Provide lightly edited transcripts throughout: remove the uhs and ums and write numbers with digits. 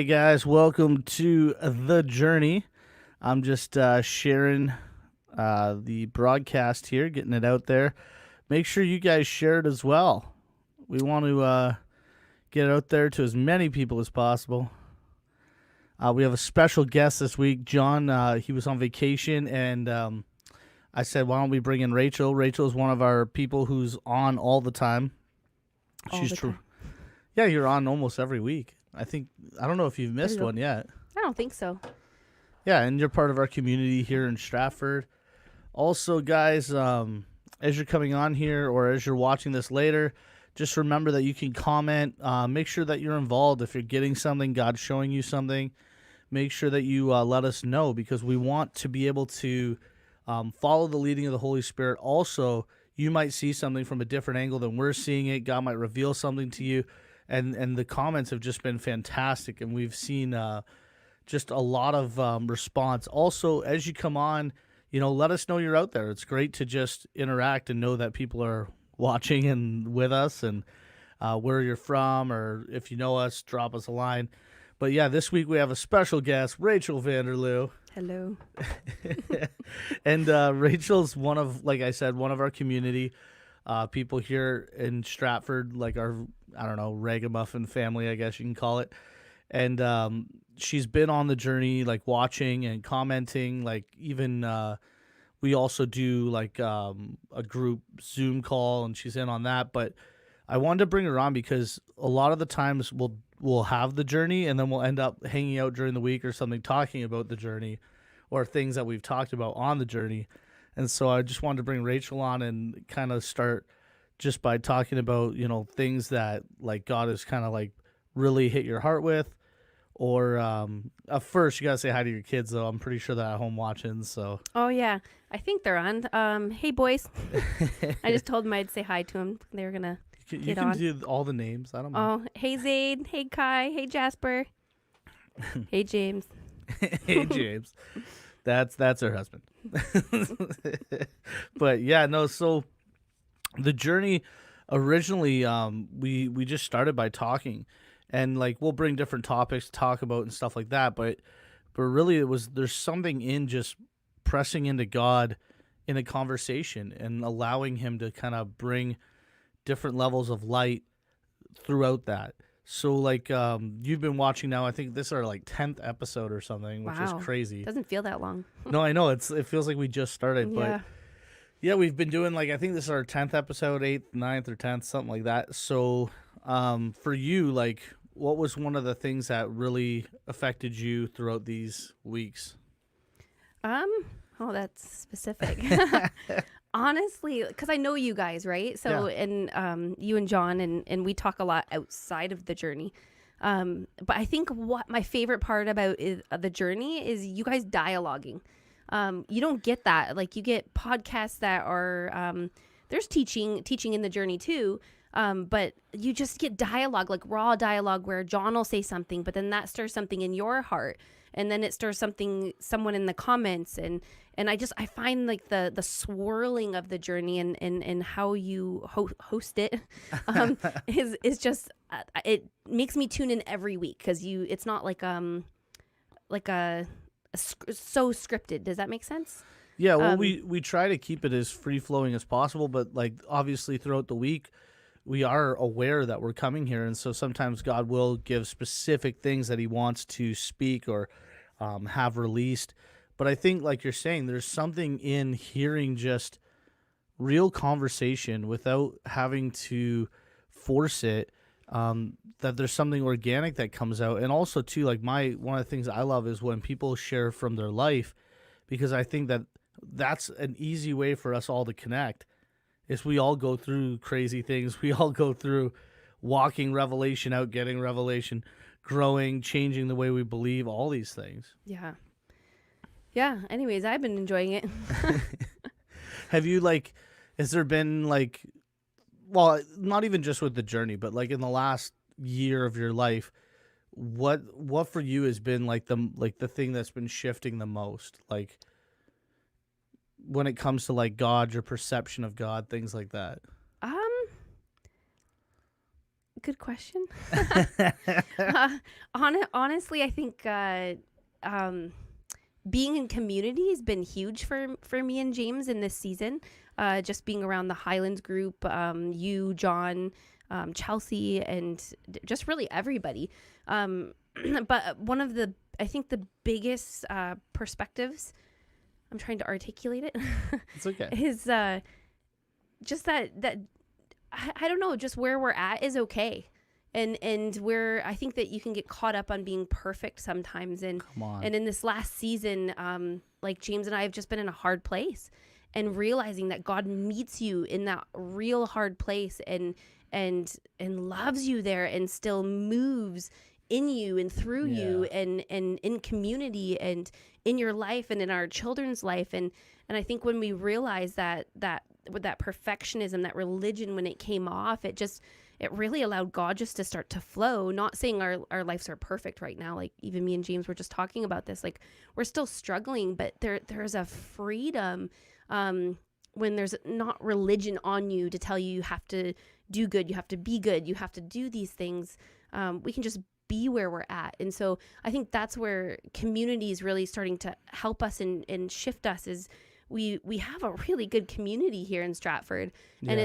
Hey guys, welcome to The Journey. I'm just sharing the broadcast here, getting it out there. Make sure you guys share it as well. We want to get it out there to as many people as possible. We have a special guest this week, John. He was on vacation, and I said, why don't we bring in Rachel? Rachel is one of our people who's on all the time. All the time. Yeah, you're on almost every week. I don't know if you've missed one yet. I don't think so. Yeah, and you're part of our community here in Stratford. Also, guys, as you're coming on here or as you're watching this later, just remember that you can comment. Make sure that you're involved. If you're getting something, God's showing you something, make sure that you let us know, because we want to be able to follow the leading of the Holy Spirit. Also, you might see something from a different angle than we're seeing it. God might reveal something to you. And the comments have just been fantastic, and we've seen just a lot of response. Also, as you come on, let us know you're out there. It's great to just interact and know that people are watching and with us, and where you're from, or if you know us, drop us a line. But yeah, this week we have a special guest, Rachel Vanderloo. Hello. And Rachel's like I said, one of our community people here in Stratford, like our, I don't know, ragamuffin family, I guess you can call it. And she's been on the journey, like watching and commenting, like even we also do like a group Zoom call, and she's in on that. But I wanted to bring her on because a lot of the times we'll have the journey, and then we'll end up hanging out during the week or something, talking about the journey or things that we've talked about on the journey. And so I just wanted to bring Rachel on and kind of start just by talking about, things that like God has kind of like really hit your heart with. Or first, you got to say hi to your kids, though. I'm pretty sure they're at home watching. So. Oh, yeah. I think they're on. Hey, boys. I just told them I'd say hi to them. They were going to you can do all the names. I don't know. Oh, hey, Zaid. Hey, Kai. Hey, Jasper. Hey, James. Hey, James. That's her husband. But yeah, no, so the journey originally, we just started by talking, and like we'll bring different topics to talk about and stuff like that, but really there's something in just pressing into God in a conversation and allowing him to kind of bring different levels of light throughout that. So like you've been watching now, I think this is our like 10th episode or something, which is crazy. Doesn't feel that long. No, I know, it feels like we just started. Yeah. But yeah, we've been doing like, I think this is our 10th episode, 8th, 9th or 10th, something like that. So for you, like what was one of the things that really affected you throughout these weeks? Oh, that's specific. Honestly, because I know you guys, right? So, Yeah. and you and John, and we talk a lot outside of the journey. But I think what my favorite part about the journey is you guys dialoguing. You don't get that. Like you get podcasts that are, there's teaching in the journey too. But you just get dialogue, like raw dialogue where John will say something, but then that stirs something in your heart. And then it stirs someone in the comments. And I find like the swirling of the journey and how you host it is just, it makes me tune in every week. Cause it's not like so scripted. Does that make sense? Yeah. Well, we try to keep it as free flowing as possible, but like obviously throughout the week, we are aware that we're coming here, and so sometimes God will give specific things that he wants to speak or have released. But I think, like you're saying, there's something in hearing just real conversation without having to force it, that there's something organic that comes out. And also, too, like one of the things I love is when people share from their life, because I think that that's an easy way for us all to connect. Is we all go through crazy things. We all go through walking revelation out, getting revelation, growing, changing the way we believe, all these things. Yeah. Yeah. Anyways, I've been enjoying it. Have you has there been well, not even just with the journey, but like in the last year of your life, what for you has been the thing that's been shifting the most? Like when it comes to like God, your perception of God, things like that. Good question. Honestly, I think being in community has been huge for me and James in this season. Just being around the Highlands group, you, John, Chelsea, and just really everybody. But one of I think the biggest perspectives, I'm trying to articulate it, It's okay. is just that I don't know, just where we're at is okay. And where I think that you can get caught up on being perfect sometimes. Come on. And in this last season, like James and I have just been in a hard place, and realizing that God meets you in that real hard place and loves you there and still moves in you and through you and in community and in your life and in our children's life. And I think when we realize that with that perfectionism, that religion, when it came off, it really allowed God just to start to flow. Not saying our lives are perfect right now. Like even me and James were just talking about this. Like we're still struggling, but there's a freedom when there's not religion on you to tell you have to do good, you have to be good, you have to do these things. We can just be where we're at. And so I think that's where community is really starting to help us and shift us. Is we have a really good community here in Stratford, and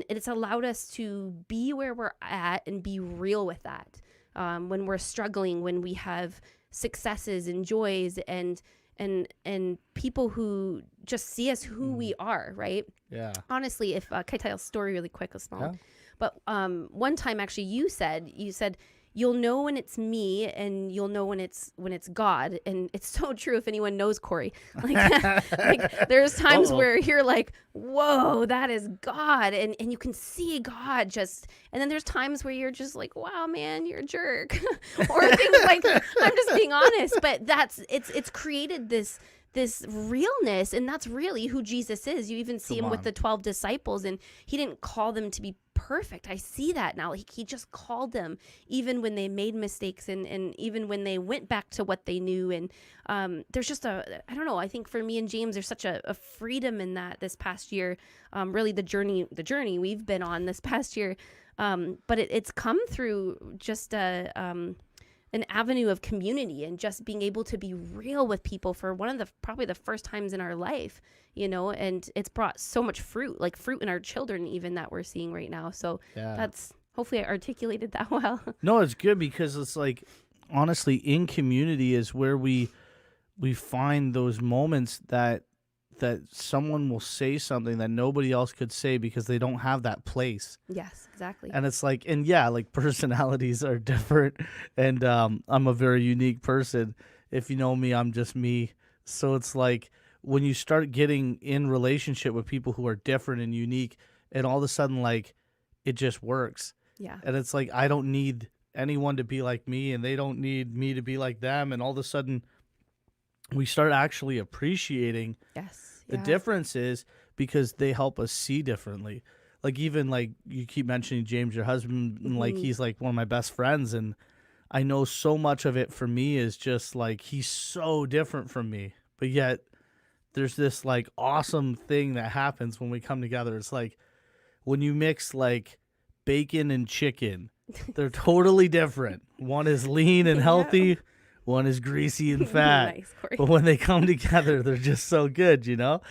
it's allowed us to be where we're at and be real with that. When we're struggling, when we have successes and joys and people who just see us who we are, right? Yeah. Honestly, if can I tell a story really quick, a small? Yeah. But one time actually, you said you'll know when it's me and you'll know when it's God. And it's so true if anyone knows Corey. Like there's times where you're like, whoa, that is God. And you can see God just, and then there's times where you're just like, wow, man, you're a jerk. Or things like, I'm just being honest, but it's created this realness, and that's really who Jesus is. You even see him with the 12 disciples, and he didn't call them to be perfect. I see that now. He just called them even when they made mistakes and even when they went back to what they knew. And there's just I don't know, I think for me and James, there's such a freedom in that this past year, really the journey we've been on this past year. But it's come through just an avenue of community and just being able to be real with people for one of probably the first times in our life, and it's brought so much fruit in our children even that we're seeing right now. So that's, hopefully I articulated that well. No, it's good because it's like, honestly, in community is where we find those moments that someone will say something that nobody else could say because they don't have that place. Yes, exactly. And it's like, and yeah, like personalities are different, and I'm a very unique person. If you know me, I'm just me. So it's like when you start getting in relationship with people who are different and unique, and all of a sudden, like, it just works. Yeah. And it's like, I don't need anyone to be like me, and they don't need me to be like them. And all of a sudden, we start actually appreciating the differences because they help us see differently. Like even like you keep mentioning James, your husband, and like he's like one of my best friends, and I know so much of it for me is just like he's so different from me, but yet there's this like awesome thing that happens when we come together. It's like when you mix like bacon and chicken, they're totally different. One is lean and healthy. One is greasy and fat. Nice, Corey. But when they come together, they're just so good, And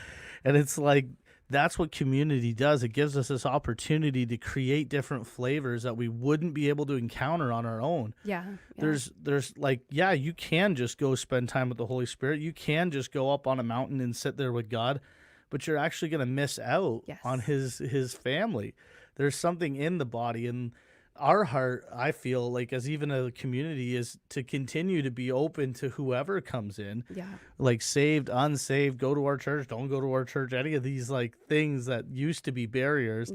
it's like, that's what community does. It gives us this opportunity to create different flavors that we wouldn't be able to encounter on our own. Yeah. There's like, you can just go spend time with the Holy Spirit. You can just go up on a mountain and sit there with God, but you're actually going to miss out on his family. There's something in the body, and our heart, I feel like, as even a community, is to continue to be open to whoever comes in. Yeah. Like saved, unsaved, go to our church, don't go to our church. Any of these like things that used to be barriers,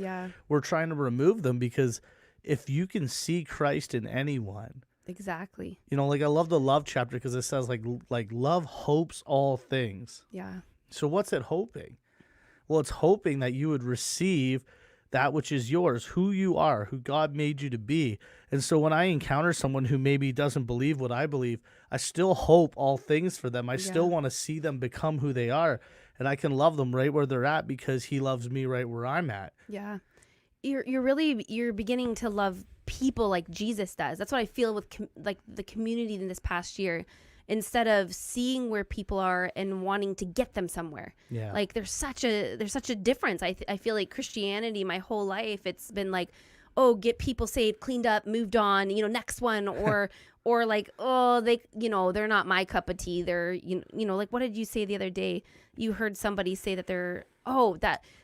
we're trying to remove them, because if you can see Christ in anyone. Exactly. Like I love the love chapter because it says like love hopes all things. Yeah. So what's it hoping? Well, it's hoping that you would receive that which is yours, who you are, who God made you to be. And so when I encounter someone who maybe doesn't believe what I believe, I still hope all things for them. I still want to see them become who they are. And I can love them right where they're at because he loves me right where I'm at. Yeah. You're beginning to love people like Jesus does. That's what I feel with like the community in this past year. Instead of seeing where people are and wanting to get them somewhere, Yeah. like there's such a difference. I feel like Christianity, my whole life, it's been like, oh, get people saved, cleaned up, moved on, next one, or like, oh, they, they're not my cup of tea. They're, like, what did you say the other day? You heard somebody say that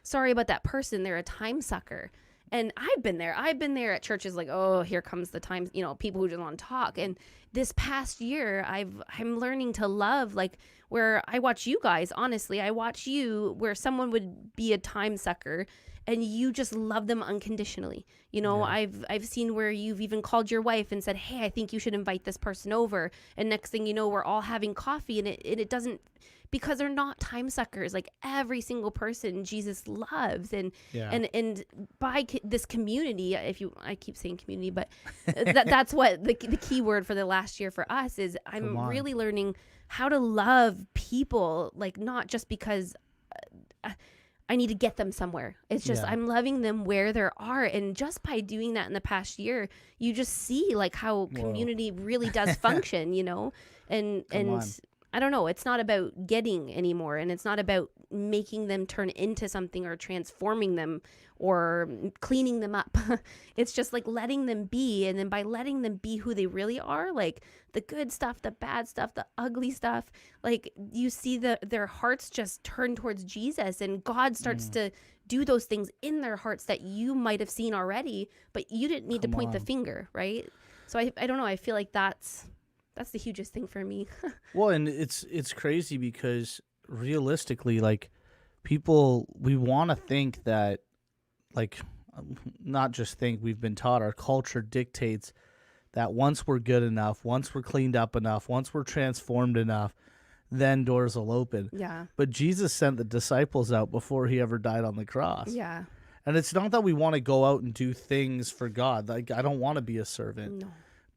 sorry about that person, they're a time sucker. And I've been there at churches like, oh, here comes the time, people who just want to talk. And this past year, I'm learning to love, like, where I watch you guys, honestly, I watch you where someone would be a time sucker and you just love them unconditionally. Yeah. I've seen where you've even called your wife and said, hey, I think you should invite this person over. And next thing you know, we're all having coffee, and it doesn't, because they're not time suckers. Like, every single person Jesus loves, and by this community, I keep saying community, but that's what the key word for the last year for us is. I'm really learning how to love people, like, not just because I need to get them somewhere. It's just I'm loving them where they are, and just by doing that in the past year, you just see like how community really does function, and I don't know. It's not about getting anymore, and it's not about making them turn into something or transforming them or cleaning them up. It's just like letting them be, and then by letting them be who they really are, like the good stuff, the bad stuff, the ugly stuff, like you see their hearts just turn towards Jesus, and God starts to do those things in their hearts that you might have seen already, but you didn't need to point the finger, right? So I don't know. I feel like that's the hugest thing for me. Well, and it's crazy because realistically, like, people, we want to think that, like, not just think, we've been taught, our culture dictates that once we're good enough, once we're cleaned up enough, once we're transformed enough, then doors will open. Yeah. But Jesus sent the disciples out before he ever died on the cross. Yeah. And it's not that we want to go out and do things for God. Like, I don't want to be a servant. No.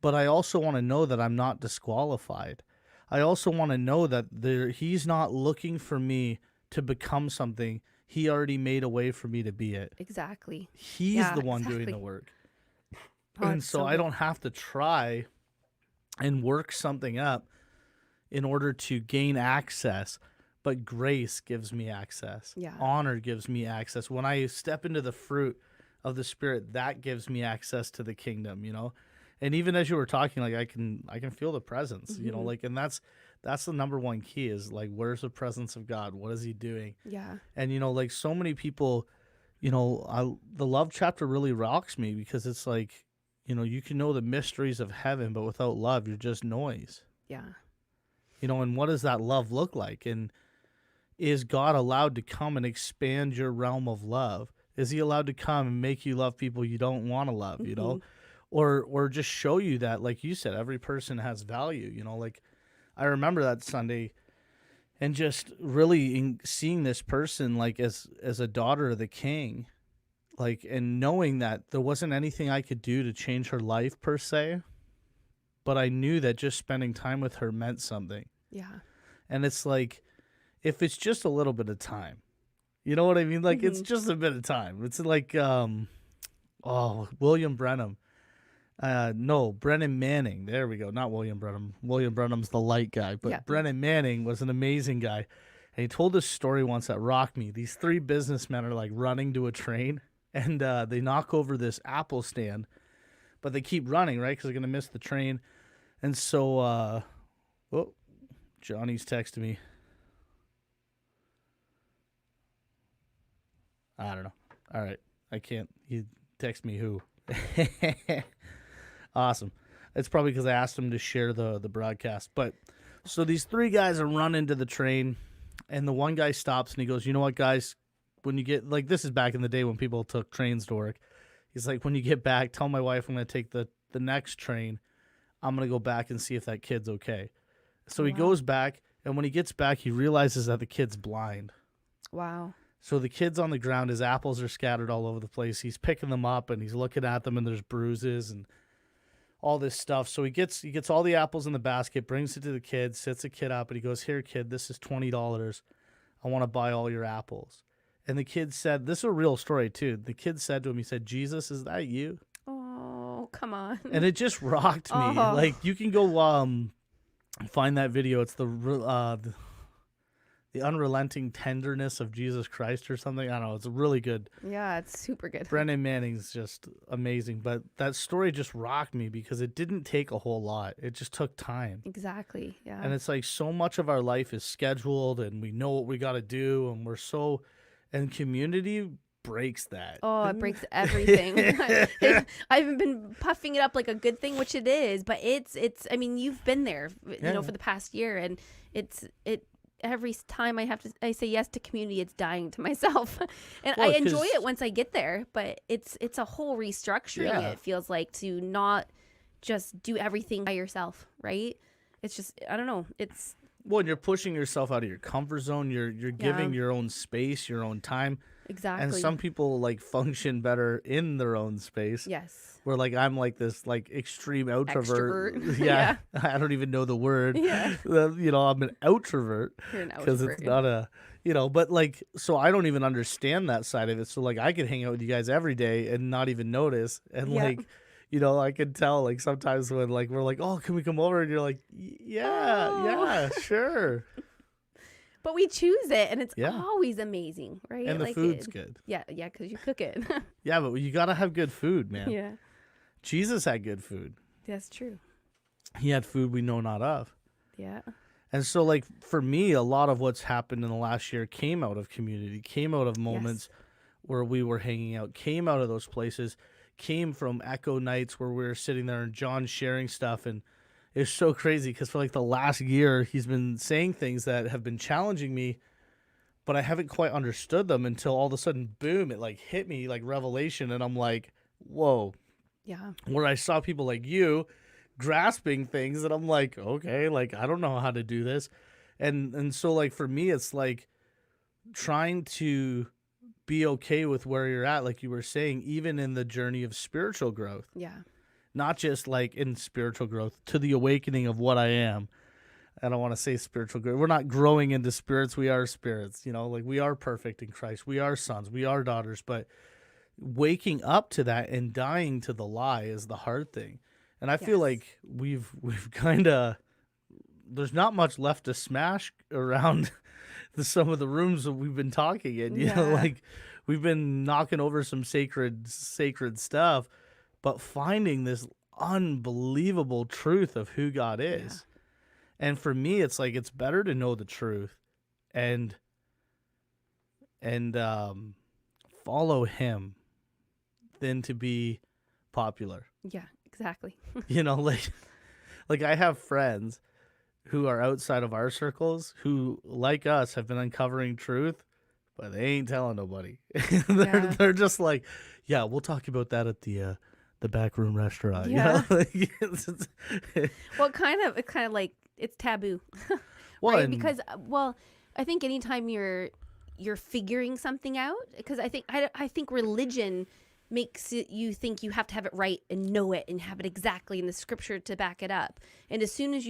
But I also want to know that I'm not disqualified. I also want to know that he's not looking for me to become something. He already made a way for me to be it. Exactly. He's the one doing the work. And so I don't have to try and work something up in order to gain access. But grace gives me access. Yeah. Honor gives me access. When I step into the fruit of the Spirit, that gives me access to the kingdom, And even as you were talking, like, I can feel the presence, like, and that's the number one key is, like, where's the presence of God? What is he doing? Yeah. And, like, so many people, the love chapter really rocks me because it's like, you can know the mysteries of heaven, but without love, you're just noise. Yeah. And what does that love look like? And is God allowed to come and expand your realm of love? Is he allowed to come and make you love people you don't want to love, Or just show you that, like you said, every person has value, like I remember that Sunday and just really seeing this person, like, as a daughter of the King, like, and knowing that there wasn't anything I could do to change her life per se, but I knew that just spending time with her meant something. Yeah. And it's like, if it's just a little bit of time, you know what I mean? Like, it's just a bit of time. It's like, William Brenham. No, Brennan Manning. There we go. Not William Brenham. William Brenham's the light guy, but Brennan Manning was an amazing guy. And he told this story once that rocked me. These three businessmen are like running to a train, and they knock over this apple stand, but they keep running, right? Because they're going to miss the train. And so, Johnny's texting me. I don't know. All right. I can't. He texted me who. Awesome. It's probably because I asked him to share the broadcast. But so these three guys are running to the train, and the one guy stops and he goes, "You know what, guys? When you get, like, this is back in the day when people took trains to work. He's like, when you get back, tell my wife I'm going to take the next train. I'm going to go back and see if that kid's okay." So he goes back, and when he gets back, he realizes that the kid's blind. Wow. So the kid's on the ground. His apples are scattered all over the place. He's picking them up, and he's looking at them, and there's bruises and all this stuff. So he gets all the apples in the basket, brings it to the kid, sits the kid up, and he goes, "Here, kid, this is $20. I want to buy all your apples." And the kid said, this is a real story, too. The kid said to him, he said, "Jesus, is that you?" Oh, come on. and it just rocked me. Oh. Like you can go find that video. It's the unrelenting tenderness of Jesus Christ or something. I don't know. It's really good. Yeah, it's super good. Brendan Manning's just amazing, but that story just rocked me because it didn't take a whole lot. It just took time. Exactly. Yeah. And it's like so much of our life is scheduled and we know what we got to do and and community breaks that. Oh, it breaks everything. I haven't been puffing it up like a good thing, which it is, but it's. I mean, you've been there, for the past year, and it. Every time I say yes to community, it's dying to myself, and Well, I enjoy 'cause- it once I get there. But it's a whole restructuring. Yeah. It feels like to not just do everything by yourself, right? It's just I don't know. It's Well, and you're pushing yourself out of your comfort zone. You're giving your own space, your own time. exactly And some people like function better in their own space. yes. Where like I'm like this like extreme outrovert. Extrovert. Yeah, I don't even know the word. Yeah. I'm an outrovert You're an because it's outrovert. not a but like so I don't even understand that side of it. So like I could hang out with you guys every day and not even notice. And Yeah. like I can tell like sometimes when like we're like, oh, can we come over? And you're like, yeah, Oh. yeah, sure. But we choose it, and it's Yeah. always amazing, right? And the Like food's good. Yeah, because you cook it. Yeah, but you gotta have good food, man. Yeah, Jesus had good food. that's true. He had food we know not of. Yeah, And so, like, for me, a lot of what's happened in the last year came out of community, came out of moments where we were hanging out, came out of those places, came from Echo nights where we were sitting there and John sharing stuff. And it's so crazy because for like the last year, he's been saying things that have been challenging me, but I haven't quite understood them until all of a sudden, boom, it like hit me like revelation. And I'm like, whoa, yeah, where I saw people like you grasping things and I'm like, okay, like I don't know how to do this. And so like for me it's like trying to be okay with where you're at, like you were saying, even in the journey of spiritual growth, yeah, not just like in spiritual growth to the awakening of what I am. I don't want to say spiritual growth. We're not growing into spirits, we are spirits, like we are perfect in Christ. We are sons, we are daughters, but waking up to that and dying to the lie is the hard thing. And I feel Yes. like we've kind of there's not much left to smash around some of the rooms that we've been talking in. Yeah. Like we've been knocking over some sacred stuff, but finding this unbelievable truth of who God is. And for me, it's like it's better to know the truth and follow Him than to be popular. yeah, exactly. Like I have friends who are outside of our circles who, like us, have been uncovering truth, but they ain't telling nobody. Yeah. They're just like, yeah, we'll talk about that at the backroom restaurant. Yeah. Like, Well, it kind of like it's taboo, well, right? and- Because I think anytime you're figuring something out, because I think religion makes you think you have to have it right and know it and have it exactly in the scripture to back it up. And as soon as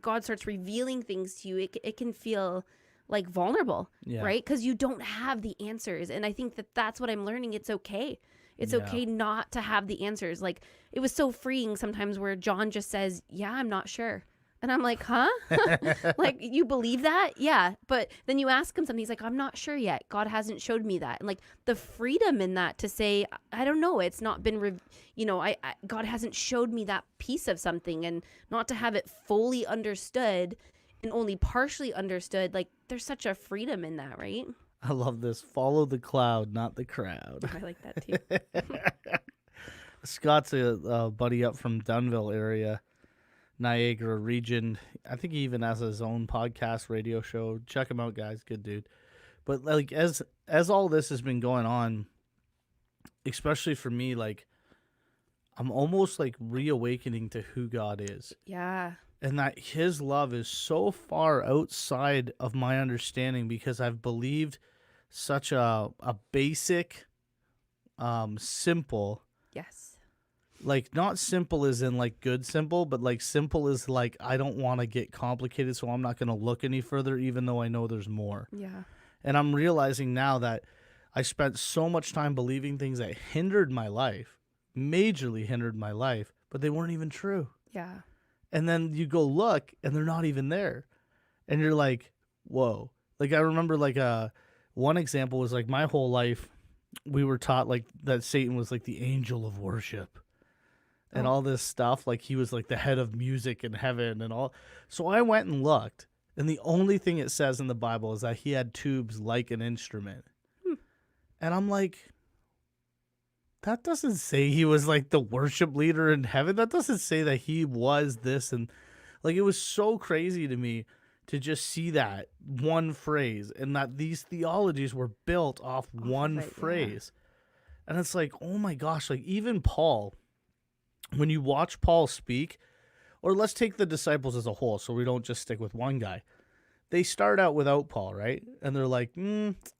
God starts revealing things to you, it can feel like vulnerable, Yeah. right? Because you don't have the answers. And I think that's what I'm learning. It's okay. It's Yeah. okay not to have the answers. Like it was so freeing sometimes where John just says, yeah, I'm not sure. And I'm like, huh? Like, you believe that? Yeah. But then you ask him something. He's like, I'm not sure yet. God hasn't showed me that. And like the freedom in that to say, I don't know. It's not been, God hasn't showed me that piece of something, and not to have it fully understood and only partially understood. Like there's such a freedom in that, right? I love this. Follow the cloud, not the crowd. I like that too. Scott's a buddy up from Dunville area, Niagara region. I think he even has his own podcast radio show. Check him out, guys. Good dude. But like as all this has been going on, especially for me, like I'm almost like reawakening to who God is. Yeah. And that His love is so far outside of my understanding because I've believed such a basic, simple, Yes. like not simple as in like good simple, but like simple as like I don't want to get complicated, so I'm not going to look any further, even though I know there's more. Yeah. And I'm realizing now that I spent so much time believing things that hindered my life majorly hindered my life, but they weren't even true. Yeah. And then you go look and they're not even there. And you're like, whoa. Like I remember like one example was like my whole life we were taught like that Satan was like the angel of worship and all this stuff. Like he was like the head of music in heaven and all. So I went and looked, and the only thing it says in the Bible is that he had tubes like an instrument. And I'm like, that doesn't say he was like the worship leader in heaven. That doesn't say that he was this. And like, it was so crazy to me to just see that one phrase and that these theologies were built off one phrase. And it's like, oh my gosh, like even Paul, when you watch Paul speak, or let's take the disciples as a whole, so we don't just stick with one guy. They start out without Paul, right? And they're like,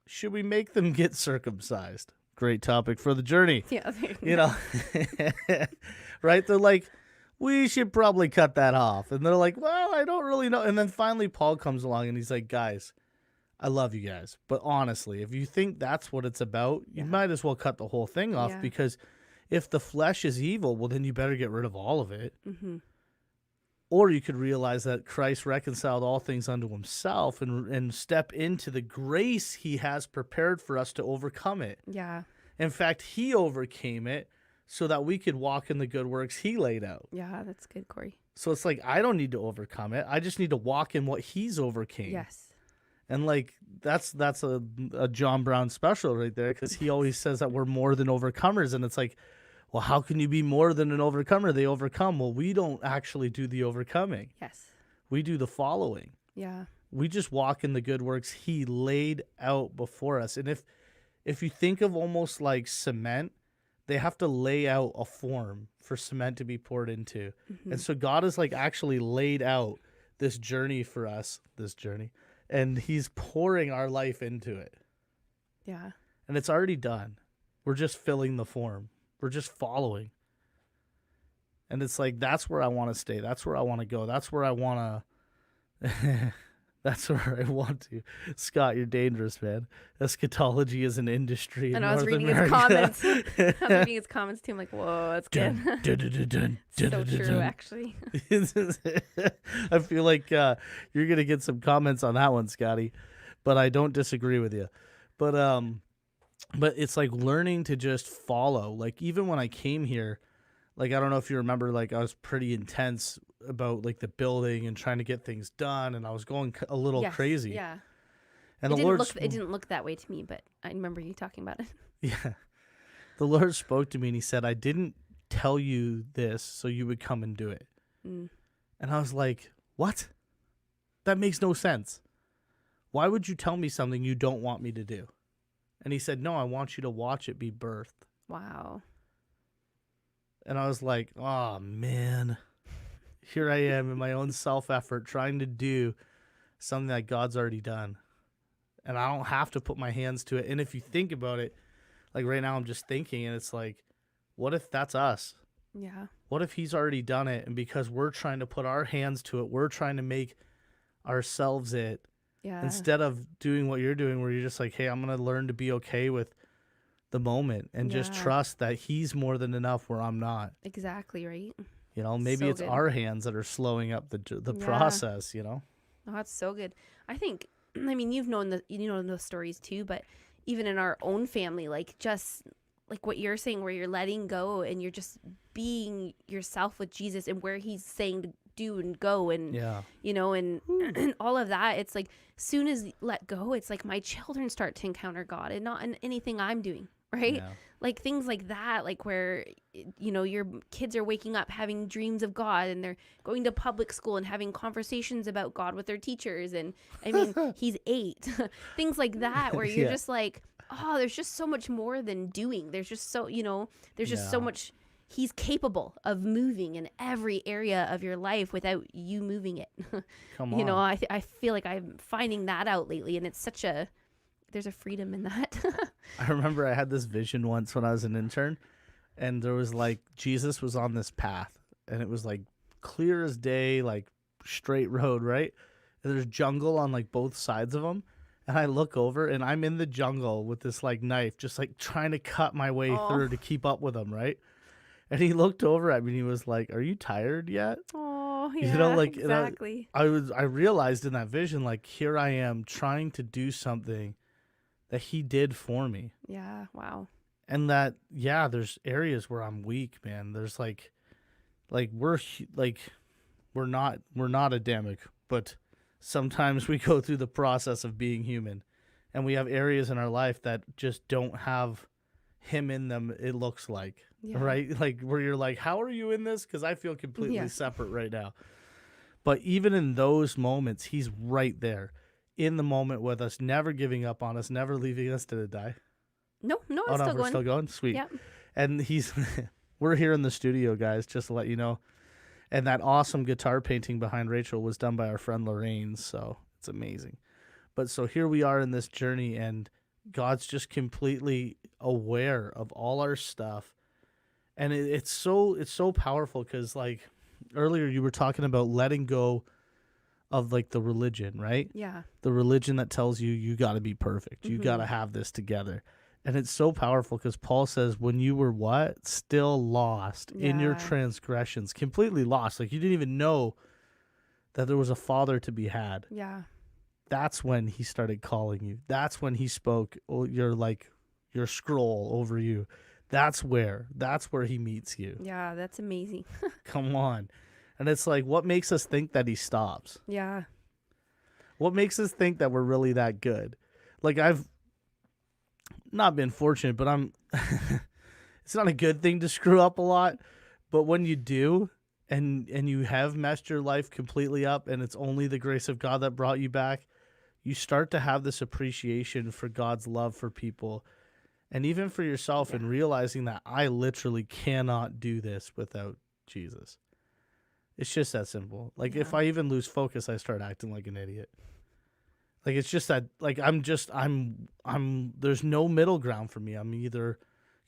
should we make them get circumcised? Great topic for the journey. Yeah. You know, right? They're like, we should probably cut that off. And they're like, well, I don't really know. And then finally Paul comes along and he's like, guys, I love you guys. But honestly, if you think that's what it's about, you might as well cut the whole thing off because if the flesh is evil, well, then you better get rid of all of it. Mm-hmm. Or you could realize that Christ reconciled all things unto himself and step into the grace he has prepared for us to overcome it. Yeah. In fact, he overcame it so that we could walk in the good works he laid out. Yeah, that's good, Corey. So it's like, I don't need to overcome it. I just need to walk in what he's overcame. Yes. And like, that's a John Brown special right there, because he always says that we're more than overcomers. And it's like, well, how can you be more than an overcomer? They overcome. Well, we don't actually do the overcoming. Yes. We do the following. Yeah. We just walk in the good works he laid out before us. And if you think of almost like cement, they have to lay out a form for cement to be poured into. Mm-hmm. And so God has like actually laid out this journey for us, and he's pouring our life into it. Yeah. And it's already done. We're just filling the form. We're just following. And it's like, that's where I want to stay. That's where I want to go. That's where I want to... That's where I want to. Scott, you're dangerous, man. Eschatology is an industry in And I was North reading America. his comments. I was reading his comments too. I'm like, whoa, that's good. So true, actually. I feel like you're going to get some comments on that one, Scotty. But I don't disagree with you. But it's like learning to just follow. Like even when I came here, like I don't know if you remember, like I was pretty intense about like the building and trying to get things done, and I was going a little crazy. Yeah. And it the didn't look that way to me, but I remember you talking about it. Yeah. The Lord spoke to me and he said, I didn't tell you this so you would come and do it. And I was like, what? That makes no sense. Why would you tell me something you don't want me to do? And he said, no, I want you to watch it be birthed. Wow. And I was like, oh, man. Here I am in my own self-effort trying to do something that God's already done. And I don't have to put my hands to it. And if you think about it, like right now I'm just thinking, and it's like, what if that's us? Yeah. What if he's already done it? And because we're trying to put our hands to it, we're trying to make ourselves it. Yeah. Instead of doing what you're doing, where you're just like, hey, I'm going to learn to be okay with the moment and just trust that he's more than enough where I'm not. Exactly, right? You know, maybe it's our hands that are slowing up the process, you know? Oh, that's so good. I think, I mean, you know those stories too, but even in our own family, like just like what you're saying, where you're letting go and you're just being yourself with Jesus and where he's saying to do and go and, you know, and all of that. It's like, soon as let go, it's like my children start to encounter God and not in anything I'm doing. Right? Yeah. Like things like that, like where, you know, your kids are waking up having dreams of God and they're going to public school and having conversations about God with their teachers. And I mean, he's 8. Things like that, where you're just like, oh, there's just so much more than doing. There's just so, you know, there's just so much. He's capable of moving in every area of your life without you moving it. Come on. You know, I feel like I'm finding that out lately, and it's such there's a freedom in that. I remember I had this vision once when I was an intern, and there was like Jesus was on this path, and it was like clear as day, like straight road, right? And there's jungle on like both sides of them. And I look over and I'm in the jungle with this like knife, just like trying to cut my way through to keep up with them, right? And he looked over at me and he was like, "Are you tired yet?" Oh, You know, yeah, like exactly. I realized in that vision, like, here I am trying to do something that he did for me. Yeah, wow. And that, yeah, there's areas where I'm weak, man. There's like we're not Adamic, but sometimes we go through the process of being human, and we have areas in our life that just don't have him in them. It looks like, Yeah. right, like where you're like, how are you in this? Because I feel completely Yeah. separate right now. But even in those moments, he's right there in the moment with us, never giving up on us, never leaving us to die. No, no, Oh it's no, still we're going. still going. Sweet. Yep. And he's we're here in the studio, guys, just to let you know. And that awesome guitar painting behind Rachel was done by our friend Lorraine, so it's amazing. But so here we are in this journey, and God's just completely aware of all our stuff, and it's so powerful because, like, earlier you were talking about letting go of, like, the religion, right? Yeah. The religion that tells you you got to be perfect, you got Mm-hmm. to have this together. And it's so powerful because Paul says, when you were what? Still lost in your Yeah. transgressions, completely lost. Like, you didn't even know that there was a father to be had. Yeah. That's when he started calling you. That's when he spoke your scroll over you. That's where he meets you. Yeah, that's amazing. Come on. And it's like, what makes us think that he stops? Yeah. What makes us think that we're really that good? Like, I've not been fortunate, but I'm it's not a good thing to screw up a lot, but when you do, and you have messed your life completely up, and it's only the grace of God that brought you back, you start to have this appreciation for God's love for people, and even for yourself, and realizing that I literally cannot do this without Jesus. It's just that simple. Like, if Yeah. I even lose focus, I start acting like an idiot. Like, it's just that, like, I'm there's no middle ground for me. I'm either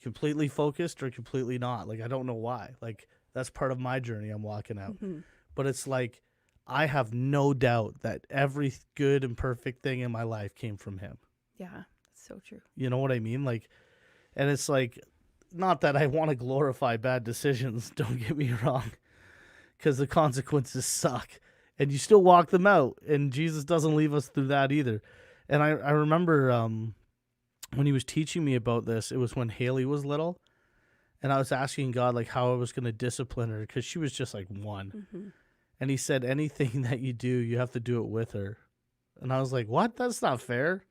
completely focused or completely not. Like, I don't know why. Like, that's part of my journey I'm walking out. Mm-hmm. But it's like, I have no doubt that every good and perfect thing in my life came from him. Yeah. That's so true. You know what I mean? Like, and it's like, not that I want to glorify bad decisions, don't get me wrong, because the consequences suck. And you still walk them out, and Jesus doesn't leave us through that either. And I remember when he was teaching me about this, it was when Haley was little, and I was asking God, like, how I was going to discipline her, because she was just like one. Mm-hmm. And he said, anything that you do, you have to do it with her. And I was like, what? That's not fair.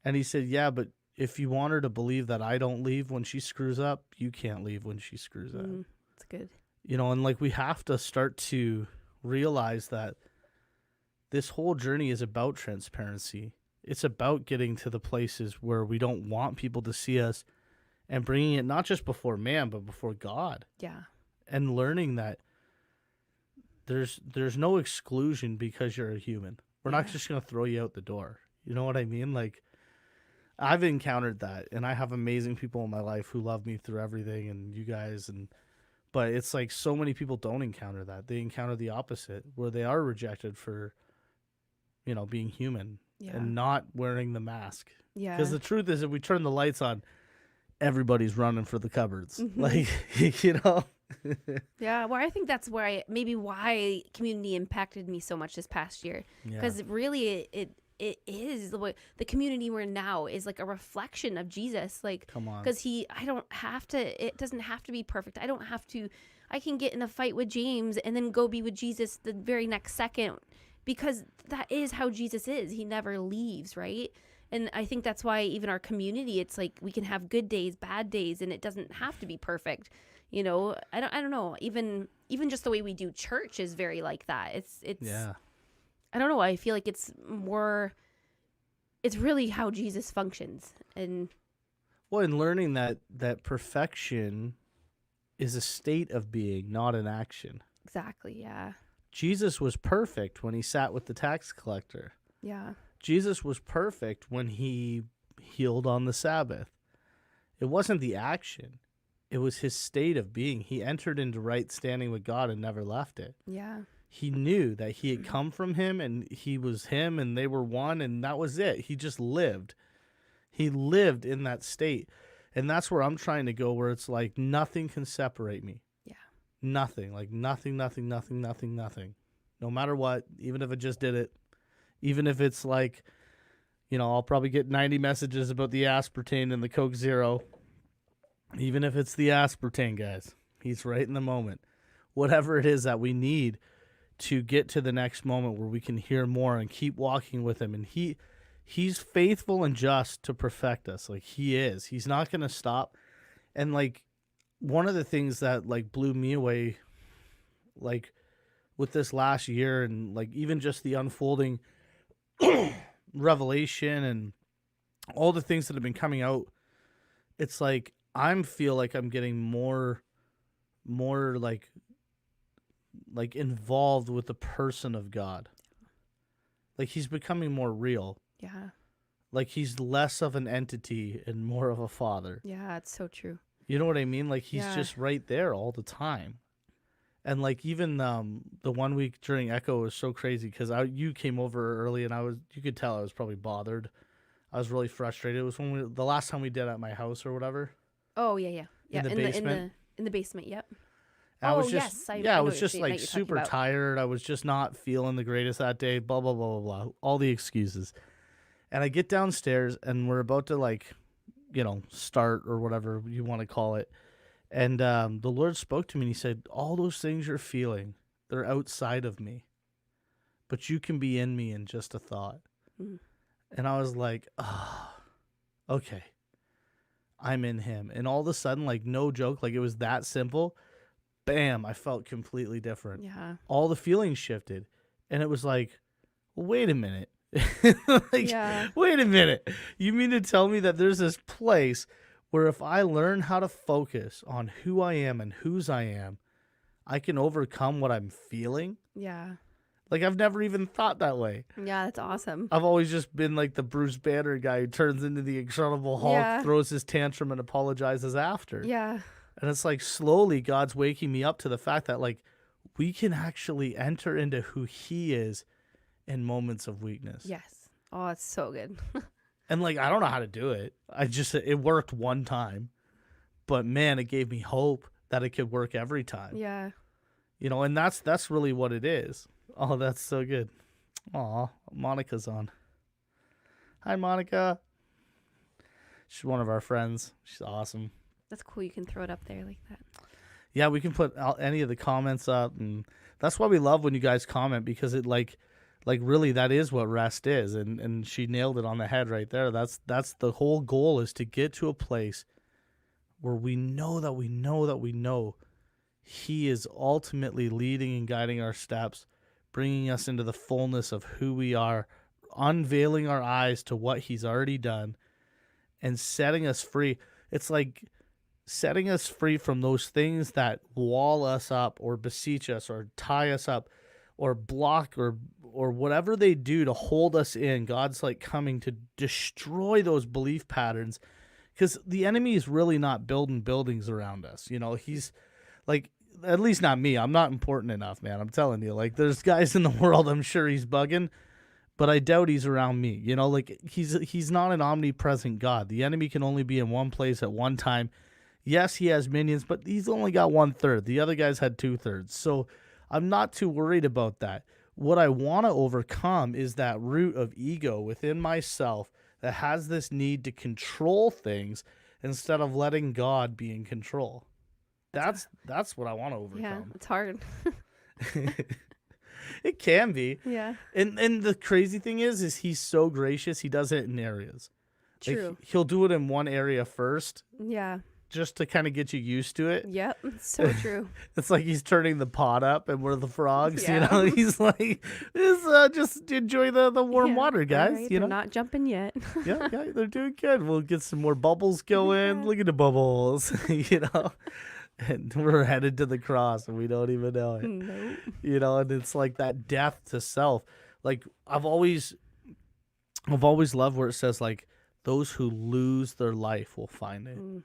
And he said, yeah, but if you want her to believe that I don't leave when she screws up, you can't leave when she screws up. That's good. You know, and like, we have to start to realize that this whole journey is about transparency. It's about getting to the places where we don't want people to see us, and bringing it not just before man, but before God, Yeah. and learning that there's no exclusion because you're a human. We're not Yeah. just going to throw you out the door. You know what I mean? Like, I've encountered that, and I have amazing people in my life who love me through everything, and you guys, but it's like, so many people don't encounter that. They encounter the opposite, where they are rejected for, being human Yeah. and not wearing the mask. Yeah. Because the truth is, if we turn the lights on, everybody's running for the cupboards. Mhm. Like, you know? Yeah. Well, I think that's why community impacted me so much this past year. Yeah. Because really, it is the community we're in now is like a reflection of Jesus. Like, Come on. because it doesn't have to be perfect. I can get in a fight with James and then go be with Jesus the very next second, because that is how Jesus is. He never leaves, right? And I think that's why even our community, it's like we can have good days, bad days, and it doesn't have to be perfect. I don't know. Even just the way we do church is very like that. It's Yeah. I don't know. I feel like it's really how Jesus functions. And Well, and learning that perfection is a state of being, not an action. exactly. Yeah. Jesus was perfect when he sat with the tax collector. Yeah. Jesus was perfect when he healed on the Sabbath. It wasn't the action. It was his state of being. He entered into right standing with God and never left it. Yeah. He knew that he had come from him, and he was him, and they were one, and that was it. He just lived. He lived in that state. And that's where I'm trying to go, where it's like nothing can separate me. Yeah. Nothing. Like nothing, nothing, nothing, nothing, nothing. No matter what, even if I just did it, even if it's like, you know, I'll probably get 90 messages about the aspartame and the Coke Zero. Even if it's the aspartame, guys, he's right in the moment. Whatever it is that we need to get to the next moment where we can hear more and keep walking with him. And he's faithful and just to perfect us. Like he is. He's not going to stop. And like one of the things that like blew me away, like with this last year and like even just the unfolding revelation and all the things that have been coming out, it's like feel like I'm getting more like involved with the person of God. Like he's becoming more real. Yeah. Like he's less of an entity and more of a father. Yeah, it's so true. You know what I mean? Like he's Yeah. just right there all the time. And like even the 1 week during Echo was so crazy because you came over early and you could tell I was probably bothered. I was really frustrated. It was the last time we did at my house or whatever. Oh yeah, yeah, yeah. In the basement? In the basement. Yep. And I was yes, just I I know was what just night like you're talking super about. tired. I was just not feeling the greatest that day. Blah blah blah blah blah. All the excuses. And I get downstairs and we're about to like, you know, start or whatever you want to call it. And the Lord spoke to me and he said, all those things you're feeling, they're outside of me. But you can be in me in just a thought. Mm. And I was like, oh, okay. I'm in him. And all of a sudden, like no joke, like it was that simple. Bam, I felt completely different. Yeah. All the feelings shifted. And it was like, well, wait a minute. Like, Yeah. wait a minute. You mean to tell me that there's this place where if I learn how to focus on who I am and whose I am, I can overcome what I'm feeling? Yeah. Like, I've never even thought that way. Yeah, that's awesome. I've always just been like the Bruce Banner guy who turns into the Incredible Hulk, Yeah. throws his tantrum, and apologizes after. Yeah. And it's like slowly God's waking me up to the fact that like we can actually enter into who he is in moments of weakness. Yes. Oh, it's so good. And like I don't know how to do it. It worked one time. But man, it gave me hope that it could work every time. Yeah. You know, and that's really what it is. Oh, that's so good. Aw, Monica's on. Hi, Monica. She's one of our friends. She's awesome. That's cool. You can throw it up there like that. Yeah, we can put any of the comments up, and that's why we love when you guys comment, because it like really that is what rest is, and she nailed it on the head right there. That's the whole goal, is to get to a place where we know that we know that we know he is ultimately leading and guiding our steps, bringing us into the fullness of who we are, unveiling our eyes to what he's already done, and setting us free. It's like setting us free from those things that wall us up or beseech us or tie us up or block or whatever they do to hold us in. God's like coming to destroy those belief patterns, because the enemy is really not building buildings around us. You know, he's like, at least not me. I'm not important enough, man. I'm telling you, like there's guys in the world I'm sure he's bugging, but I doubt he's around me. You know, like he's not an omnipresent God. The enemy can only be in one place at one time. Yes, he has minions, but he's only got 1/3. The other guys had 2/3. So I'm not too worried about that. What I want to overcome is that root of ego within myself that has this need to control things instead of letting God be in control. That's what I want to overcome. Yeah. It's hard. It can be. Yeah. And the crazy thing is he's so gracious. He does it in areas. Like, True. he'll do it in one area first, Yeah. just to kind of get you used to it. Yep. It's so true. It's like he's turning the pot up and we're the frogs, Yeah. you know? He's like, just enjoy the warm Yeah. water, guys, All right, you they're know? not jumping yet. Yeah, they're doing good. We'll get some more bubbles going. Yeah. Look at the bubbles, you know? And we're headed to the cross and we don't even know it. Nope. You know, and it's like that death to self. Like I've always loved where it says like those who lose their life will find it. Mm.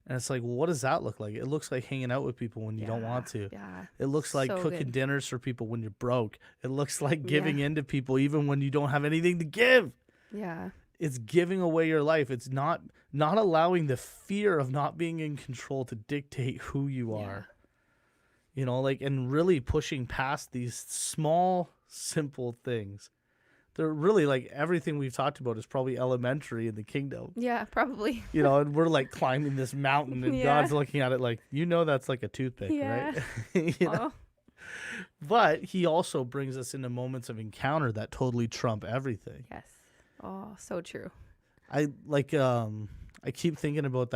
And it's like, well, what does that look like? It looks like hanging out with people when you don't want to. Yeah. It looks like So cooking good. dinners for people when you're broke. It looks like giving Yeah. in to people even when you don't have anything to give. Yeah. it's giving away your life. It's not allowing the fear of not being in control to dictate who you are. You know, like, and really pushing past these small, simple things. They're really like everything we've talked about is probably elementary in the kingdom. Yeah, probably. You know, and we're like climbing this mountain, and Yeah. God's looking at it like, that's like a toothpick, Yeah. right? You know? Oh, But he also brings us into moments of encounter that totally trump everything. yes. Oh, so true. I keep thinking about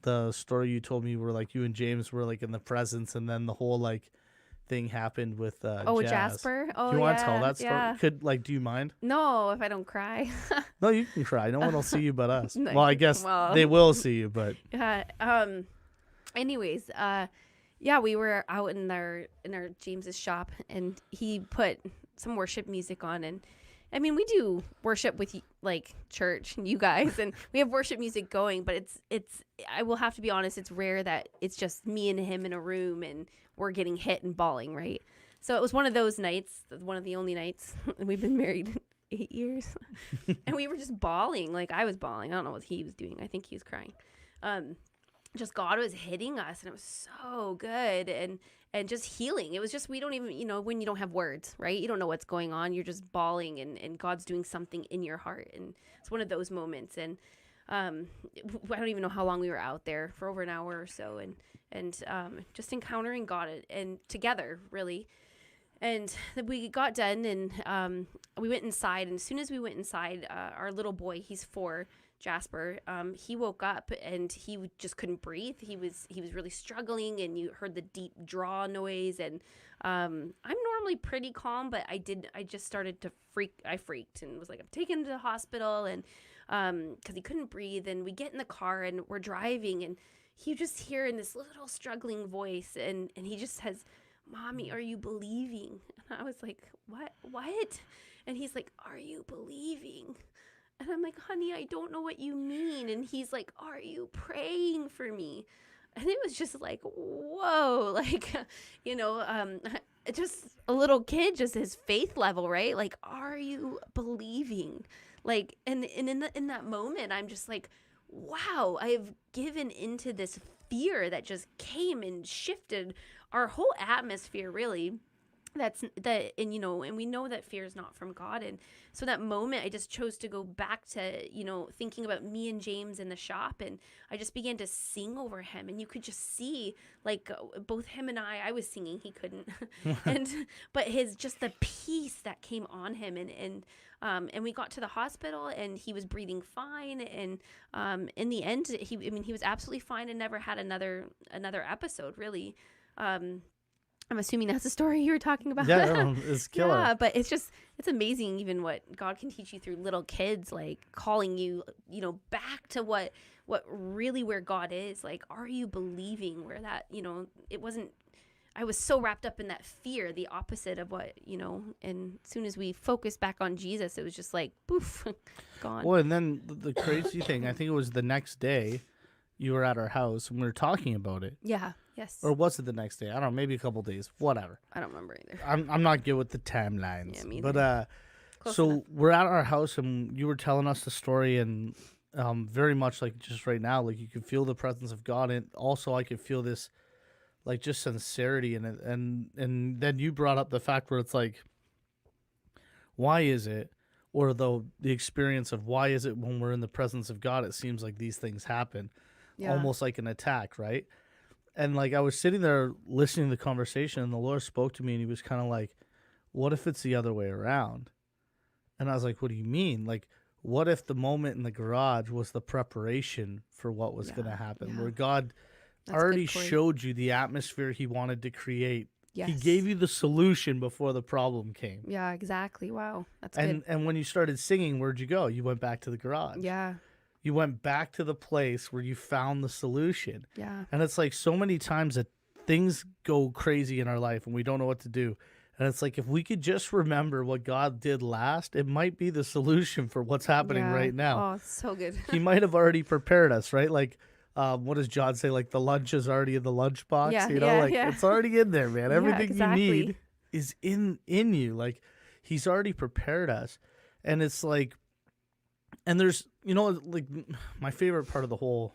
the story you told me where like you and James were like in the presence, and then the whole like thing happened with Jazz. Jasper. Oh, Do you want to yeah, tell that story? yeah. Do you mind? No, if I don't cry. No, you can cry. No one will see you but us. No, Well, I guess well. they will see you, but Yeah. Anyways, yeah, we were out in our James's shop, and he put some worship music on, and I mean, we do worship with like church and you guys, and we have worship music going, but it's I will have to be honest, it's rare that it's just me and him in a room and we're getting hit and bawling, right? So it was one of those nights, one of the only nights, and we've been married 8 years, and we were just bawling. Like, I was bawling. I don't know what he was doing. I think he was crying. Just God was hitting us, and it was so good, and just healing. It was just, we don't even, when you don't have words, right? You don't know what's going on. You're just bawling, and God's doing something in your heart, and it's one of those moments. And I don't even know how long we were out there, for over an hour or so, and just encountering God and together, really. And we got done, and we went inside, and as soon as we went inside, our little boy, he's 4, Jasper, he woke up and he just couldn't breathe. He was really struggling, and you heard the deep draw noise. And I'm normally pretty calm, but I just started to freak. I freaked and was like, I'm taking him to the hospital, and because he couldn't breathe. And we get in the car and we're driving, and he just hearing this little struggling voice, and he just says, "Mommy, are you believing?" And I was like, what? And he's like, "Are you believing?" And I'm like, "Honey, I don't know what you mean." And he's like, "Are you praying for me?" And it was just like, whoa, like, just a little kid, just his faith level, right? Like, are you believing? Like, and in that moment, I'm just like, wow, I've given into this fear that just came and shifted our whole atmosphere, really. And we know that fear is not from God. And so that moment, I just chose to go back to, thinking about me and James in the shop, and I just began to sing over him. And you could just see, like, both him and I was singing, he couldn't, but just the peace that came on him, and we got to the hospital, and he was breathing fine. And in the end, he was absolutely fine and never had another episode, really. I'm assuming that's the story you were talking about. yeah, no, it's killer. Yeah, but it's amazing even what God can teach you through little kids, like calling you, back to what really where God is. Like, are you believing where that, it wasn't, I was so wrapped up in that fear, the opposite of what, and as soon as we focused back on Jesus, it was just like, poof, gone. Well, and then the crazy thing, I think it was the next day you were at our house and we were talking about it. Yeah. Yes. Or was it the next day? I don't know, maybe a couple days, whatever. I don't remember either. I'm not good with the timelines. Yeah, me but Close so enough. we're at our house and you were telling us the story, and very much like just right now, like you could feel the presence of God, and also I could feel this like just sincerity in it, and then you brought up the fact where it's like, why is it, or the experience of why is it when we're in the presence of God, it seems like these things happen, almost like an attack, right? And like I was sitting there listening to the conversation, and the Lord spoke to me, and he was kind of like, what if it's the other way around? And I was like, what do you mean? Like, what if the moment in the garage was the preparation for what was going to happen, where God already showed you the atmosphere he wanted to create? Yes. He gave you the solution before the problem came. Yeah, exactly. Wow. That's good. And when you started singing, where'd you go? You went back to the garage. Yeah. You went back to the place where you found the solution. Yeah. And it's like so many times that things go crazy in our life and we don't know what to do. And it's like, if we could just remember what God did last, it might be the solution for what's happening right now. Oh, it's so good. He might have already prepared us, right? Like, what does John say? Like, the lunch is already in the lunchbox. Yeah, It's already in there, man. Everything exactly. you need is in you. Like, he's already prepared us. And it's like, And there's, like my favorite part of the whole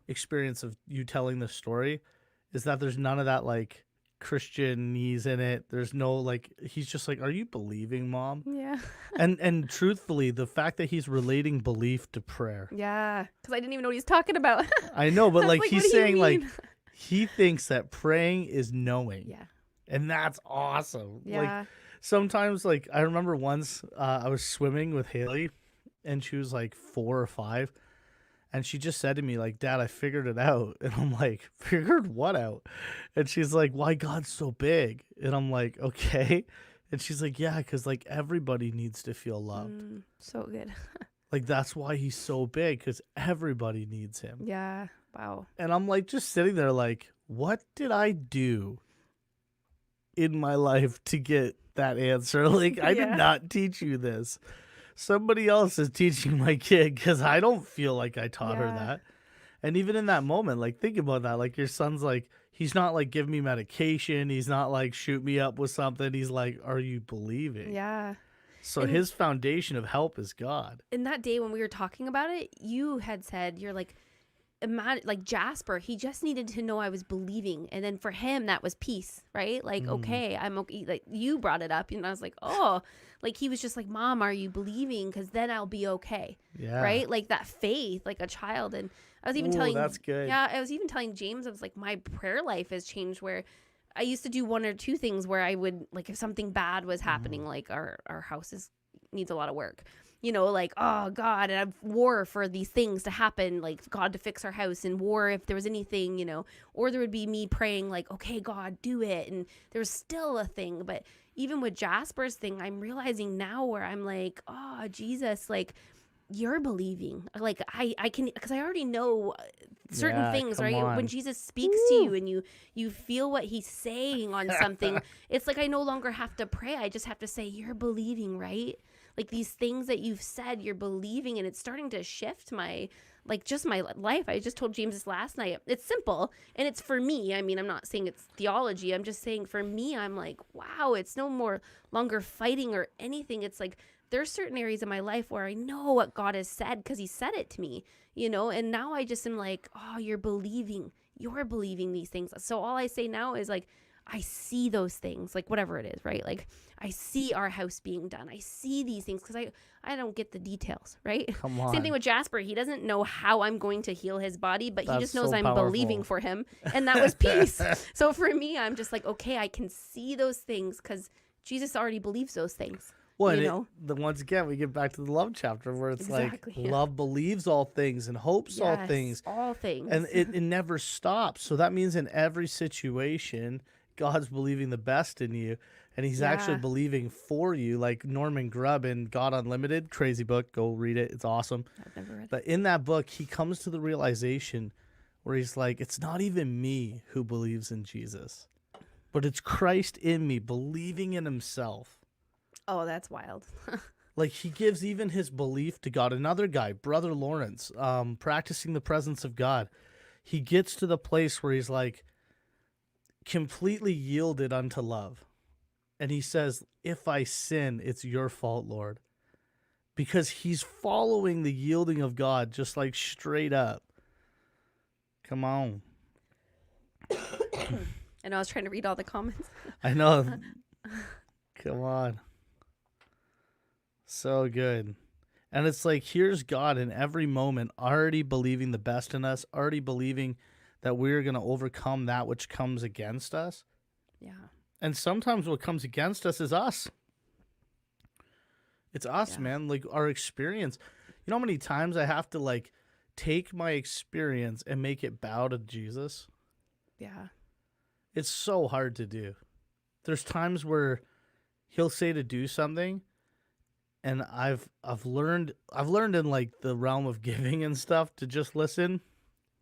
experience of you telling this story is that there's none of that like Christianese in it. There's no like he's just like, "Are you believing, Mom?" Yeah. And truthfully, the fact that he's relating belief to prayer. Yeah. Because I didn't even know what he's talking about. I know, but I was like like, he's "What do you saying like mean?" he thinks that praying is knowing. Yeah. And that's awesome. Like Yeah. sometimes like I remember once I was swimming with Haley and she was like 4 or 5 and she just said to me like, "Dad, I figured it out." And I'm like, "Figured what out?" And she's like, "Why God's so big?" And I'm like, "Okay." And she's like, "Yeah, because like everybody needs to feel loved. So good. Like that's why he's so big, because everybody needs him." Yeah. Wow. And I'm like just sitting there like, what did I do in my life to get that answer? Like I did Yeah. not teach you this. Somebody else is teaching my kid, because I don't feel like I taught her Yeah. that. And even in that moment, like think about that. Like your son's like, he's not like give me medication. He's not like shoot me up with something. He's like, are you believing? Yeah. So And his foundation of help is God. in that day when we were talking about it, you had said, you're like, like Jasper, he just needed to know I was believing, and then for him that was peace, right? Like, okay, I'm okay. Like you brought it up, and I was like, oh, like he was just like, Mom, are you believing? Because then I'll be okay, Yeah. right? Like that faith, like a child. And I was even Ooh, telling, that's good. yeah, I was even telling James, I was like, my prayer life has changed where I used to do one or two things where I would like if something bad was happening, like our house needs a lot of work. Like, oh God, and I've war for these things to happen, like God to fix our house, and war if there was anything, or there would be me praying like, okay, God, do it. And there's still a thing. But even with Jasper's thing, I'm realizing now where I'm like, oh, Jesus, like you're believing. Like I can, because I already know certain Yeah, things, come right? on. When Jesus speaks to you and you feel what he's saying on something, it's like I no longer have to pray. I just have to say, you're believing, right? Like these things that you've said, you're believing, and it's starting to shift my life. I just told James this last night. It's simple, and it's for me. I mean, I'm not saying it's theology. I'm just saying for me, I'm like, wow, it's no more longer fighting or anything. It's like there's certain areas of my life where I know what God has said because he said it to me, and now I just am like, oh, you're believing these things. So all I say now is like, I see those things, like whatever it is, right? Like I see our house being done. I see these things because I don't get the details, right? Come on. Same thing with Jasper. He doesn't know how I'm going to heal his body, but he That's just knows so I'm powerful. believing for him. And that was peace. So for me, I'm just like, okay, I can see those things because Jesus already believes those things. Well, once again, we get back to the love chapter where it's Exactly, like yeah. love believes all things and hopes all Yes, things. all things. And it never stops. So that means in every situation, God's believing the best in you. And he's actually Yeah. believing for you. Like Norman Grubb in God Unlimited, crazy book. Go read it. It's awesome. I've never read it. But in that book, he comes to the realization where he's like, it's not even me who believes in Jesus, but it's Christ in me believing in himself. Oh, that's wild. Like he gives even his belief to God. Another guy, Brother Lawrence, practicing the presence of God. He gets to the place where he's like completely yielded unto love. And he says, if I sin, it's your fault, Lord. Because he's following the yielding of God just like straight up. Come on. And I was trying to read all the comments. I know. Come on. So good. And it's like, here's God in every moment already believing the best in us, already believing that we're going to overcome that which comes against us. Yeah. And sometimes what comes against us is us. It's us, Yeah. man. Like our experience. You know how many times I have to like take my experience and make it bow to Jesus? Yeah. It's so hard to do. There's times where he'll say to do something, and I've learned in like the realm of giving and stuff to just listen.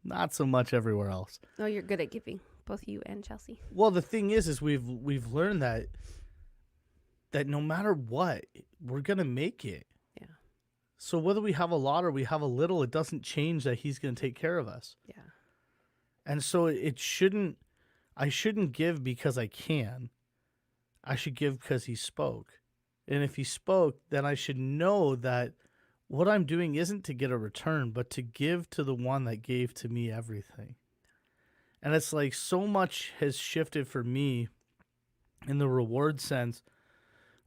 Not so much everywhere else. Oh, you're good at giving, both you and Chelsea. Well, the thing is we've learned that no matter what, we're gonna make it. Yeah. So whether we have a lot or we have a little, it doesn't change that he's gonna take care of us. Yeah. And so I shouldn't give because I can. I should give because he spoke. And if he spoke, then I should know that what I'm doing isn't to get a return, but to give to the one that gave to me everything. And it's like so much has shifted for me in the reward sense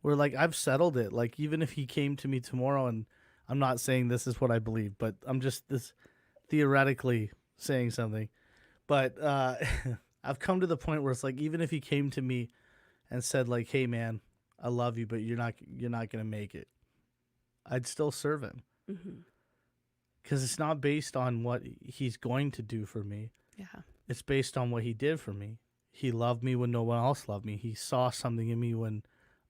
where like I've settled it. Like even if he came to me tomorrow, and I'm not saying this is what I believe, but I'm just this theoretically saying something. But I've come to the point where it's like even if he came to me and said like, "Hey man, I love you, but you're not going to make it." I'd still serve him Hmm. because it's not based on what he's going to do for me. Yeah. It's based on what he did for me. He loved me when no one else loved me. He saw something in me when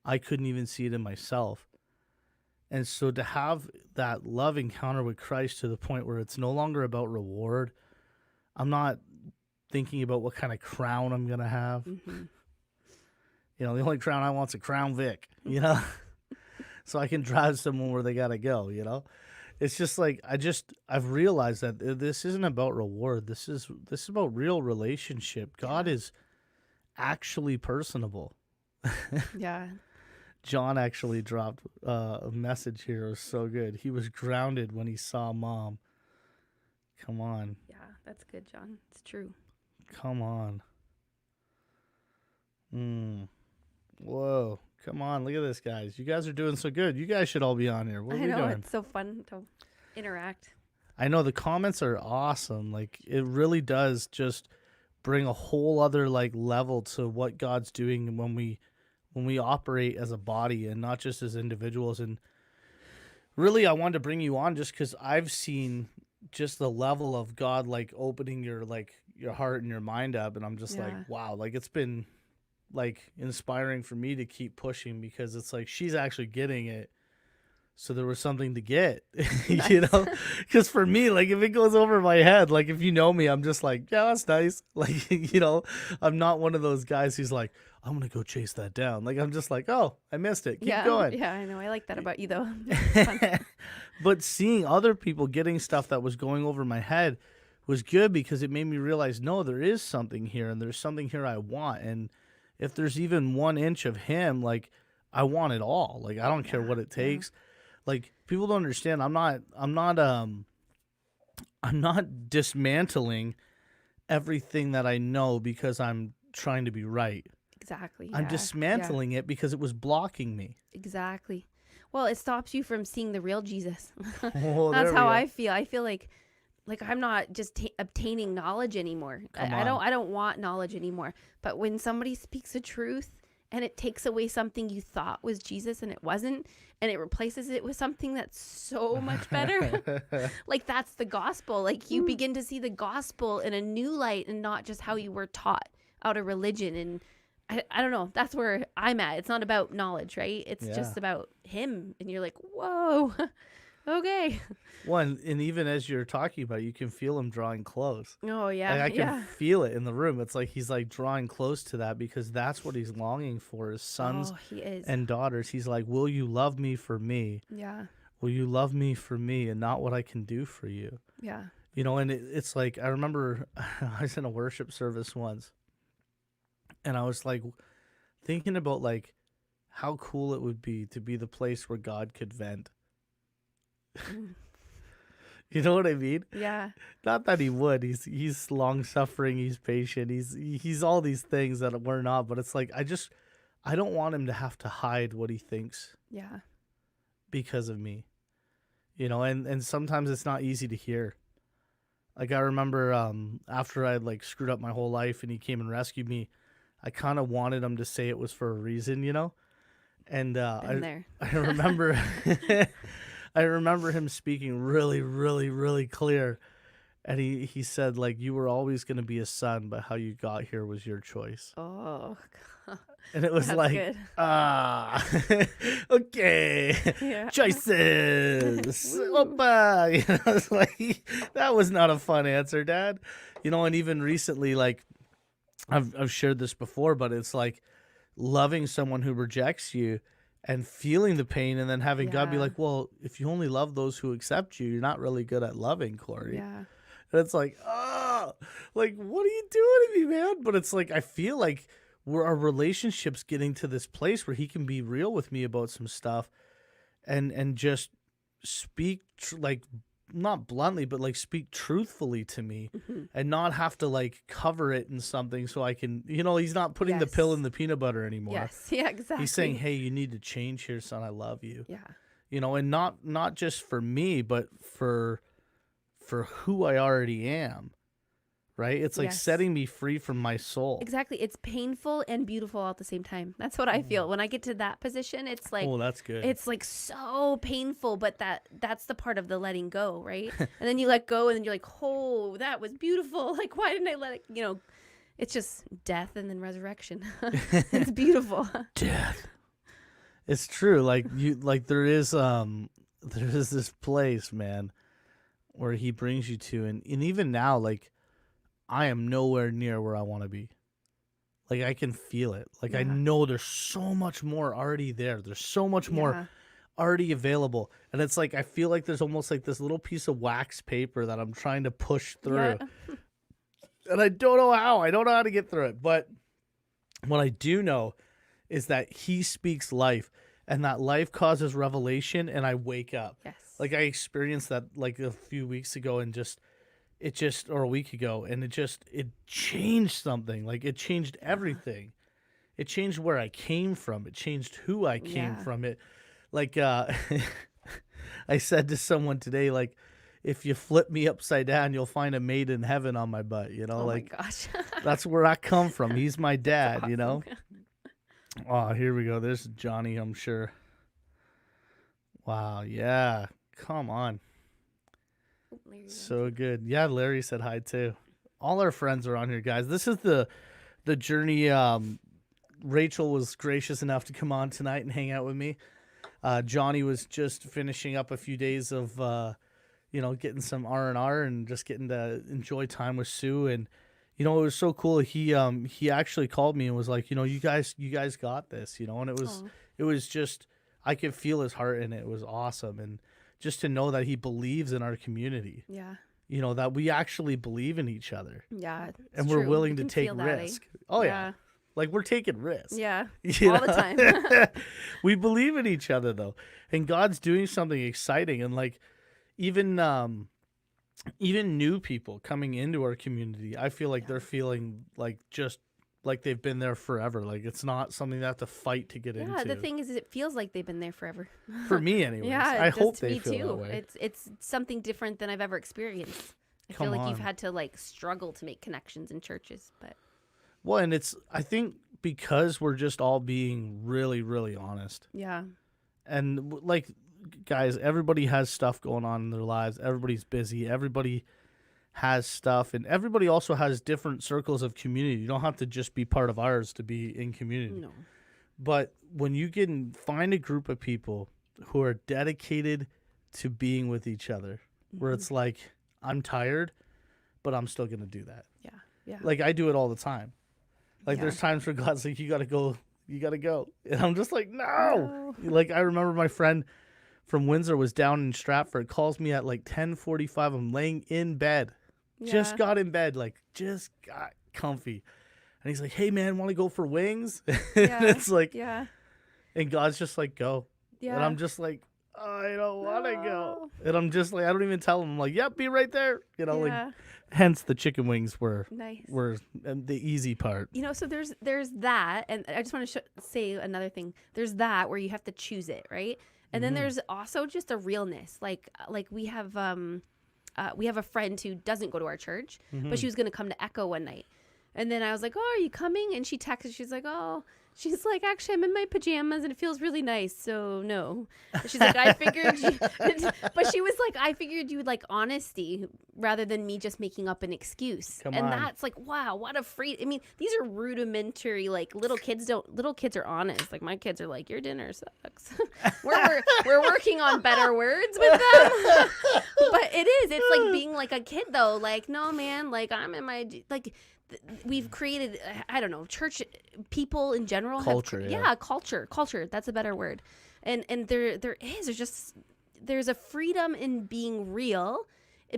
I couldn't even see it in myself. And so to have that love encounter with Christ to the point where it's no longer about reward, I'm not thinking about what kind of crown I'm going to have. Hmm. You know, the only crown I want's a Crown Vic, you know? So I can drive someone where they got to go, you know? It's just like I've realized that this isn't about reward. This is about real relationship. God Yeah. is actually personable. Yeah. John actually dropped a message here. It was so good. He was grounded when he saw mom. Come on. Yeah. That's good, John. It's true. Come on. Whoa. Come on. Look at this, guys. You guys are doing so good. You guys should all be on here. What are I we know doing? it's so fun to interact. I know the comments are awesome. Like it really does just bring a whole other like level to what God's doing when we operate as a body and not just as individuals. And really I wanted to bring you on just because I've seen just the level of God like opening your heart and your mind up, and I'm just like, Yeah. wow, like it's been like inspiring for me to keep pushing because it's like she's actually getting it. So there was something to get, you Nice. know, because for me, like if it goes over my head, like if you know me, I'm just like, yeah, that's nice. Like, you know, I'm not one of those guys who's like, I'm going to go chase that down. Like, I'm just like, oh, I missed it. Keep Yeah. going. Yeah. I know. I like that about you, though. It's fun. But seeing other people getting stuff that was going over my head was good because it made me realize, no, there is something here and there's something here I want. And if there's even 1 inch of him, like I want it all. Like, I don't care Yeah. what it Yeah. takes. Like people don't understand. I'm not dismantling everything that I know because I'm trying to be right. Exactly. I'm Yeah. Yeah. dismantling it because it was blocking me. Exactly. Well, it stops you from seeing the real Jesus. Oh, That's there we how go. I feel. I feel like I'm not just obtaining knowledge anymore. Come I don't on. I don't want knowledge anymore. But when somebody speaks the truth and it takes away something you thought was Jesus and it wasn't, and it replaces it with something that's so much better, like that's the gospel. Like you begin to see the gospel in a new light and not just how you were taught out of religion. And I don't know. That's where I'm at. It's not about knowledge, right? It's Yeah. just about him. And you're like, whoa, okay. One, and even as you're talking about it, you can feel him drawing close. Oh, Like yeah. I can Yeah. feel it in the room. It's like he's like drawing close to that because that's what he's longing for, his sons Oh, he is. and daughters. He's like, will you love me for me? Yeah. Will you love me for me and not what I can do for you? Yeah. You know, and it's like I remember I was in a worship service once and I was like thinking about like how cool it would be to be the place where God could vent. Mm. You know what I mean? Yeah. Not that he would. He's long suffering. He's patient. He's all these things that we're not. But it's like I don't want him to have to hide what he thinks Yeah. because of me. You know, and sometimes it's not easy to hear. Like I remember after I like screwed up my whole life and he came and rescued me, I kind of wanted him to say it was for a reason, you know. And Been there. I remember I remember him speaking really, really, really clear. And he said, like, you were always going to be a son, but how you got here was your choice. Oh, God. And it was That's like, good. okay, Yeah. choices. Opa. You know, it's like, that was not a fun answer, Dad. You know, and even recently, like, I've shared this before, but it's like loving someone who rejects you and feeling the pain and then having God be Yeah. like, well, if you only love those who accept you, you're not really good at loving, Corey. Yeah. And it's like, oh, like, what are you doing to me, man? But it's like, I feel like our relationship's getting to this place where he can be real with me about some stuff and just speak like not bluntly, but like speak truthfully to me, Mhm. and not have to like cover it in something so I can, he's not putting the pill Yes. in the peanut butter anymore. Yes. Yeah, He's saying, exactly. "Hey, you need to change here, son. I love you." Yeah. And not just for me, but for who I already am, right? It's like Yes. setting me free from my soul. Exactly. It's painful and beautiful all at the same time. That's what I feel. When I get to that position, Oh, that's good. it's like so painful, but that's the part of the letting go, right? And then you let go and then you're like, "Oh, that was beautiful. Like why didn't I let it, it's just death and then resurrection." It's beautiful. Death. It's true. Like there is this place, man, where he brings you to, and even now, like I am nowhere near where I want to be. Like I can feel it. Like I Yeah. know there's so much more already there. There's so much more Yeah. already available. And it's like I feel like there's almost like this little piece of wax paper that I'm trying to push Yeah. through. And I don't know how. I don't know how to get through it. But what I do know is that he speaks life, and that life causes revelation, and I wake up. Yes. Like I experienced that like a few weeks ago, and or a week ago, and it changed something. Like it changed everything. It changed where I came from. It changed who I came Yeah. from. It like I said to someone today, like, if you flip me upside down, you'll find a maid in heaven on my butt. Oh my Like gosh. that's where I come from. He's my dad. Awesome. Oh, here we go. There's Johnny, I'm sure. Wow, yeah. Come on. So good. Yeah, Larry said hi too. All our friends are on here, guys. This is the journey. Rachel was gracious enough to come on tonight and hang out with me. Johnny was just finishing up a few days of getting some R&R and just getting to enjoy time with Sue. And it was so cool. He actually called me and was like, you guys got this, and Oh, it was just, I could feel his heart, and it was awesome. And just to know that he believes in our community, yeah. that we actually believe in each other, Yeah. It's and we're true. willing You to can take feel that, eh? risk. Oh yeah. Like we're taking risks. Yeah. You All the know? time. We believe in each other though. And God's doing something exciting, and like even new people coming into our community, I feel like Yeah. they're feeling like just like they've been there forever. Like it's not something they have to fight to get Yeah, into. the thing is it feels like they've been there forever. For me anyways. Yeah, I it does hope to they me feel too. that way. It's something different than I've ever experienced. I Come feel like you've on. had to like struggle to make connections in churches, but Well, and I think because we're just all being really, really honest. yeah. And like guys, everybody has stuff going on in their lives. Everybody's busy. Everybody has stuff, and everybody also has different circles of community. You don't have to just be part of ours to be in community. No. But when you can find a group of people who are dedicated to being with each other, where it's like, I'm tired, but I'm still going to do that. Yeah. Yeah. Like I do it all the time. Like Yeah. there's times where God's like, you got to go. And I'm just like, no. Like I remember my friend from Windsor was down in Stratford, calls me at like 10:45. I'm laying in bed. Just Yeah. got in bed, like just got comfy. And he's like, hey man, want to go for wings? And Yeah. it's like, Yeah. and God's just like, go. Yeah. And I'm just like, I don't want to go. No. And I'm just like, I don't even tell him. I'm like, yep, be right there. Like, Yeah. hence the chicken wings were Nice. the easy part. So there's that, and I just want to say another thing. There's that where you have to choose it, right? And then there's also just a realness. Like we have a friend who doesn't go to our church, but she was going to come to Echo one night. And then I was like, "Oh, are you coming?" And she texted. She's like, "Oh." She's like, "Actually, I'm in my pajamas and it feels really nice, so no." She's like, "I figured you," but she was like, "I figured you would like honesty rather than me just making up an excuse." Come and on. that's like, wow, what a free. I mean, these are rudimentary. Like little kids are honest. Like my kids are like, "Your dinner sucks." we're working on better words with them, but it's like being like a kid though. Like, no, man, like I'm in my like. We've created, I don't know, church people in general Culture, have culture. That's a better word. And there's a freedom in being real,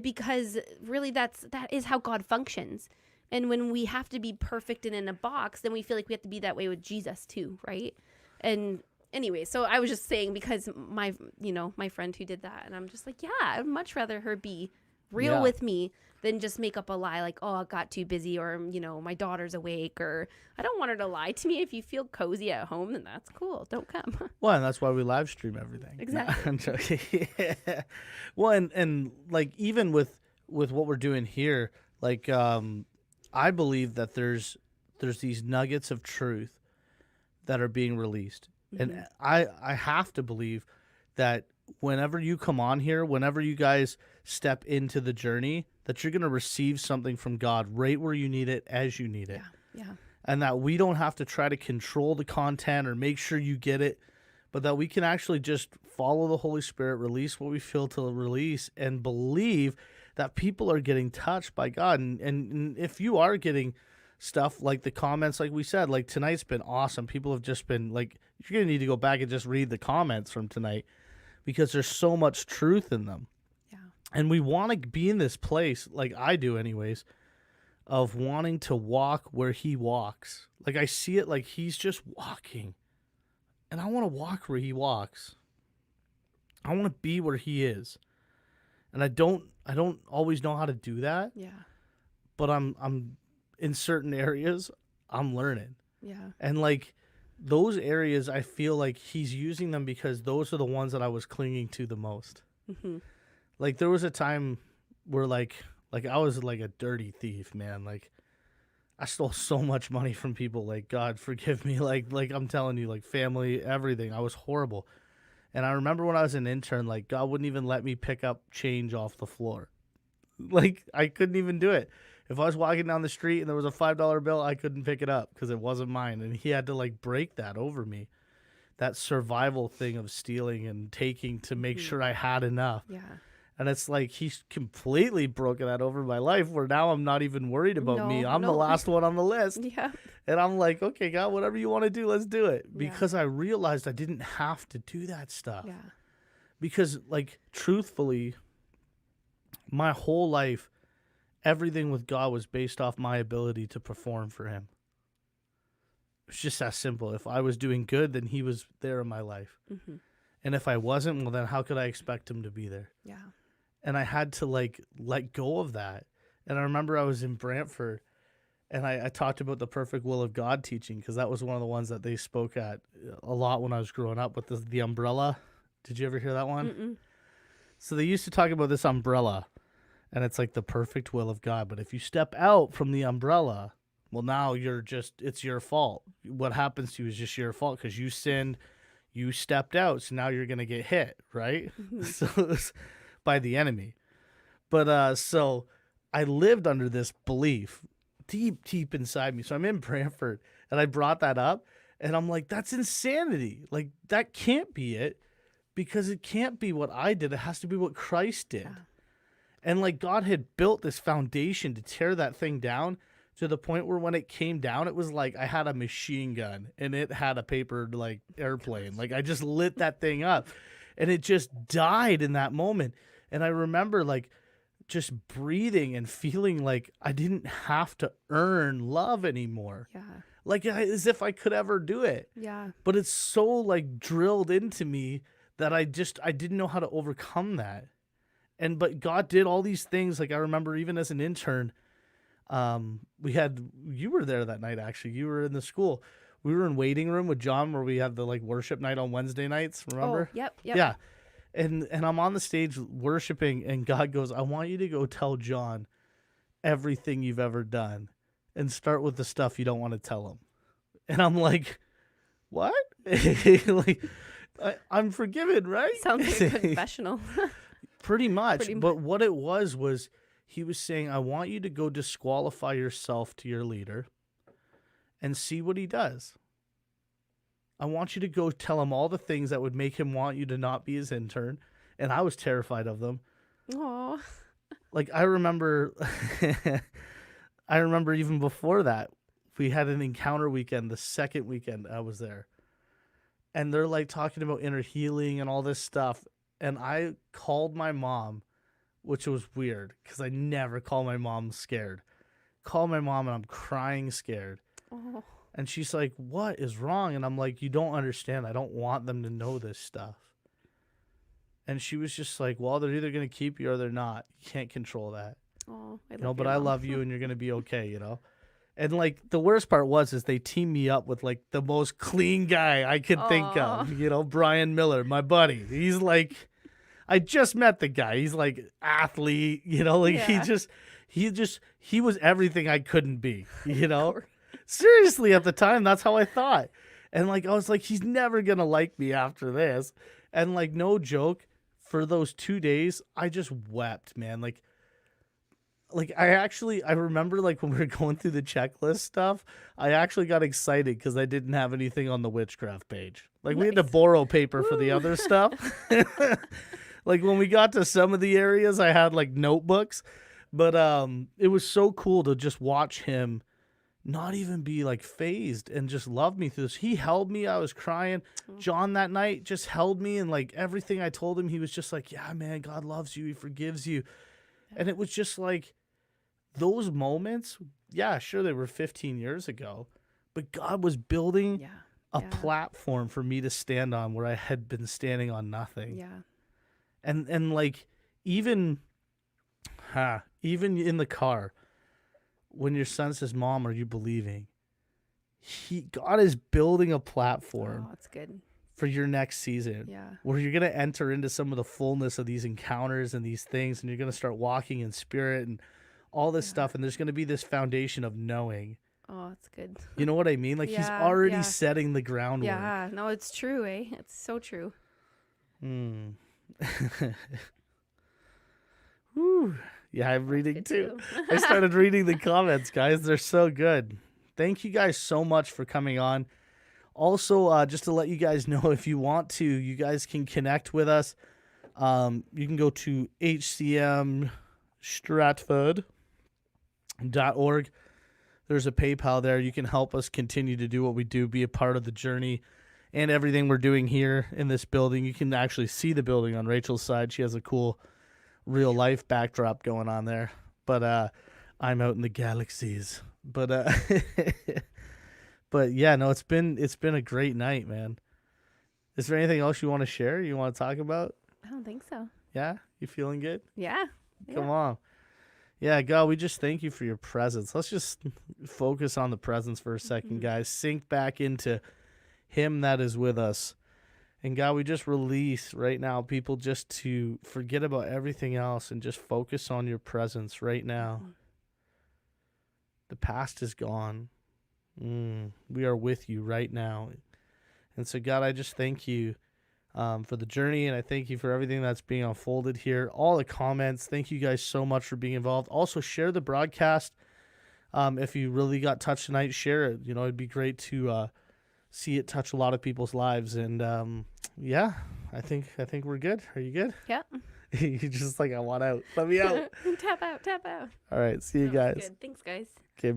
because really that is how God functions. And when we have to be perfect and in a box, then we feel like we have to be that way with Jesus too, right? And Anyway, so I was just saying because my friend who did that, and I'm just like, yeah, I'd much rather her be real Yeah. with me than just make up a lie like, oh, I got too busy, or my daughter's awake, or I don't want her to lie to me. If you feel cozy at home, then that's cool. Don't come. Well, and that's why we live stream everything. Exactly. I'm joking. Yeah. Well, and like even with what we're doing here, like I believe that there's these nuggets of truth that are being released. And I have to believe that whenever you come on here, whenever you guys step into the journey, that you're going to receive something from God right where you need it, as you need it. Yeah. And that we don't have to try to control the content or make sure you get it, but that we can actually just follow the Holy Spirit, release what we feel to release, and believe that people are getting touched by God. And if you are getting stuff like the comments, like we said, like tonight's been awesome. People have just been like, you're going to need to go back and just read the comments from tonight because there's so much truth in them. Yeah. And we want to be in this place, like I do anyways, of wanting to walk where he walks. Like I see it like he's just walking. And I want to walk where he walks. I want to be where he is. And I don't always know how to do that, Yeah. but I'm in certain areas I'm learning. Yeah. And like those areas I feel like he's using them because those are the ones that I was clinging to the most. Mm-hmm. Like there was a time where like I was like a dirty thief, man. Like I stole so much money from people. Like God forgive me. Like I'm telling you, like family, everything. I was horrible. And I remember when I was an intern, like God wouldn't even let me pick up change off the floor. Like I couldn't even do it. If I was walking down the street and there was a $5 bill, I couldn't pick it up because it wasn't mine. And he had to like break that over me. That survival thing of stealing and taking to make sure I had enough. Yeah. And it's like he's completely broken that over my life where now I'm not even worried about me. I'm the last one on the list. Yeah. And I'm like, okay, God, whatever you want to do, let's do it. Yeah. Because I realized I didn't have to do that stuff. Yeah. Because, like, truthfully, my whole life, everything with God was based off my ability to perform for him. It's just that simple. If I was doing good, then he was there in my life. Mm-hmm. And if I wasn't, well, then how could I expect him to be there? Yeah. And I had to like let go of that. And I remember I was in Brantford and I talked about the perfect will of God teaching because that was one of the ones that they spoke at a lot when I was growing up with the umbrella. Did you ever hear that one? Mm-mm. So they used to talk about this umbrella and it's like the perfect will of God. But if you step out from the umbrella, well, now it's your fault. What happens to you is just your fault because you sinned, you stepped out. So now you're going to get hit, right? Mm-hmm. So it's by the enemy. But so I lived under this belief deep inside me. So I'm in Brantford and I brought that up and I'm like, that's insanity. Like that can't be it because it can't be what I did. It has to be what Christ did. Yeah. And like God had built this foundation to tear that thing down to the point where when it came down, it was like I had a machine gun and it had a paper like airplane. Like I just lit that thing up and it just died in that moment. And I remember like just breathing and feeling like I didn't have to earn love anymore. Yeah. Like as if I could ever do it. Yeah. But it's so like drilled into me that I didn't know how to overcome that. But God did all these things. Like I remember even as an intern, you were there that night. Actually, you were in the school. We were in waiting room with John where we had the like worship night on Wednesday nights. Remember? Oh, yep. Yep. Yeah. And I'm on the stage worshiping and God goes, I want you to go tell John everything you've ever done and start with the stuff you don't want to tell him. And I'm like, what? Like, I'm forgiven, right? Sounds like a confessional. Pretty much. Pretty But what it was he was saying, I want you to go disqualify yourself to your leader and see what he does. I want you to go tell him all the things that would make him want you to not be his intern. And I was terrified of them. Oh. Like I remember even before that, we had an encounter weekend, the second weekend I was there. And they're like talking about inner healing and all this stuff. And I called my mom, which was weird because I never call my mom scared. Call my mom and I'm crying scared. Oh. And she's like, what is wrong? And I'm like, you don't understand. I don't want them to know this stuff. And she was just like, well, they're either going to keep you or they're not. You can't control that. Oh, I You know, love but your I mom. love you and you're going to be okay, you know? And like the worst part was is they teamed me up with like the most clean guy I could think Aw. of, you know, Brian Miller, my buddy. He's like, I just met the guy. He's like athlete, you know, like Yeah. he was everything I couldn't be, you know? course. Seriously, at the time, that's how I thought. And like, I was like, he's never going to like me after this. And like, no joke, for those 2 days, I just wept, man. Like I remember like when we were going through the checklist stuff, I actually got excited because I didn't have anything on the witchcraft page. Like we had to Nice. borrow paper for the Woo. other stuff. Like when we got to some of the areas, I had like notebooks, but it was so cool to just watch him not even be like phased and just love me through this. He held me. I was crying. John that night just held me, and like everything I told him, he was just like, yeah, man, God loves you. He forgives you. And it was just like those moments. Yeah, sure, they were 15 years ago, but God was building Yeah. a Yeah. platform for me to stand on where I had been standing on nothing. Yeah. And like even in the car, when your son says, Mom, are you believing? God is building a platform Oh, that's good. for your next season Yeah. where you're going to enter into some of the fullness of these encounters and these things, and you're going to start walking in spirit and all this Yeah. stuff. And there's going to be this foundation of knowing. Oh, that's good. You know what I mean? Like he's Yeah, already yeah. setting the groundwork. Yeah. No, it's true, eh? It's so true. Hmm. Whew. Yeah, I'm reading Good too. I started reading the comments, guys. They're so good. Thank you guys so much for coming on. Also, just to let you guys know, if you want to, you guys can connect with us. You can go to hcmstratford.org. There's a PayPal there. You can help us continue to do what we do, be a part of the journey and everything we're doing here in this building. You can actually see the building on Rachel's side. She has a cool real life backdrop going on there. But I'm out in the galaxies. But but yeah, no, it's been a great night, man. Is there anything else you want to share? You want to talk about? I don't think so. Yeah? You feeling good? Yeah. Come on. Yeah, God, we just thank you for your presence. Let's just focus on the presence for a second, guys. Sink back into him that is with us. And God, we just release right now people just to forget about everything else and just focus on your presence right now. The past is gone. We are with you right now. And so, God, I just thank you for the journey, and I thank you for everything that's being unfolded here. All the comments. Thank you guys so much for being involved. Also, share the broadcast. If you really got touched tonight, share it. You know, it'd be great to see it touch a lot of people's lives. And yeah, I think we're good. Are you good? Yeah. You just like, I want out. Let me out. Tap out. Tap out. All right. See you No, that's guys. good. Thanks, guys. Okay, bye.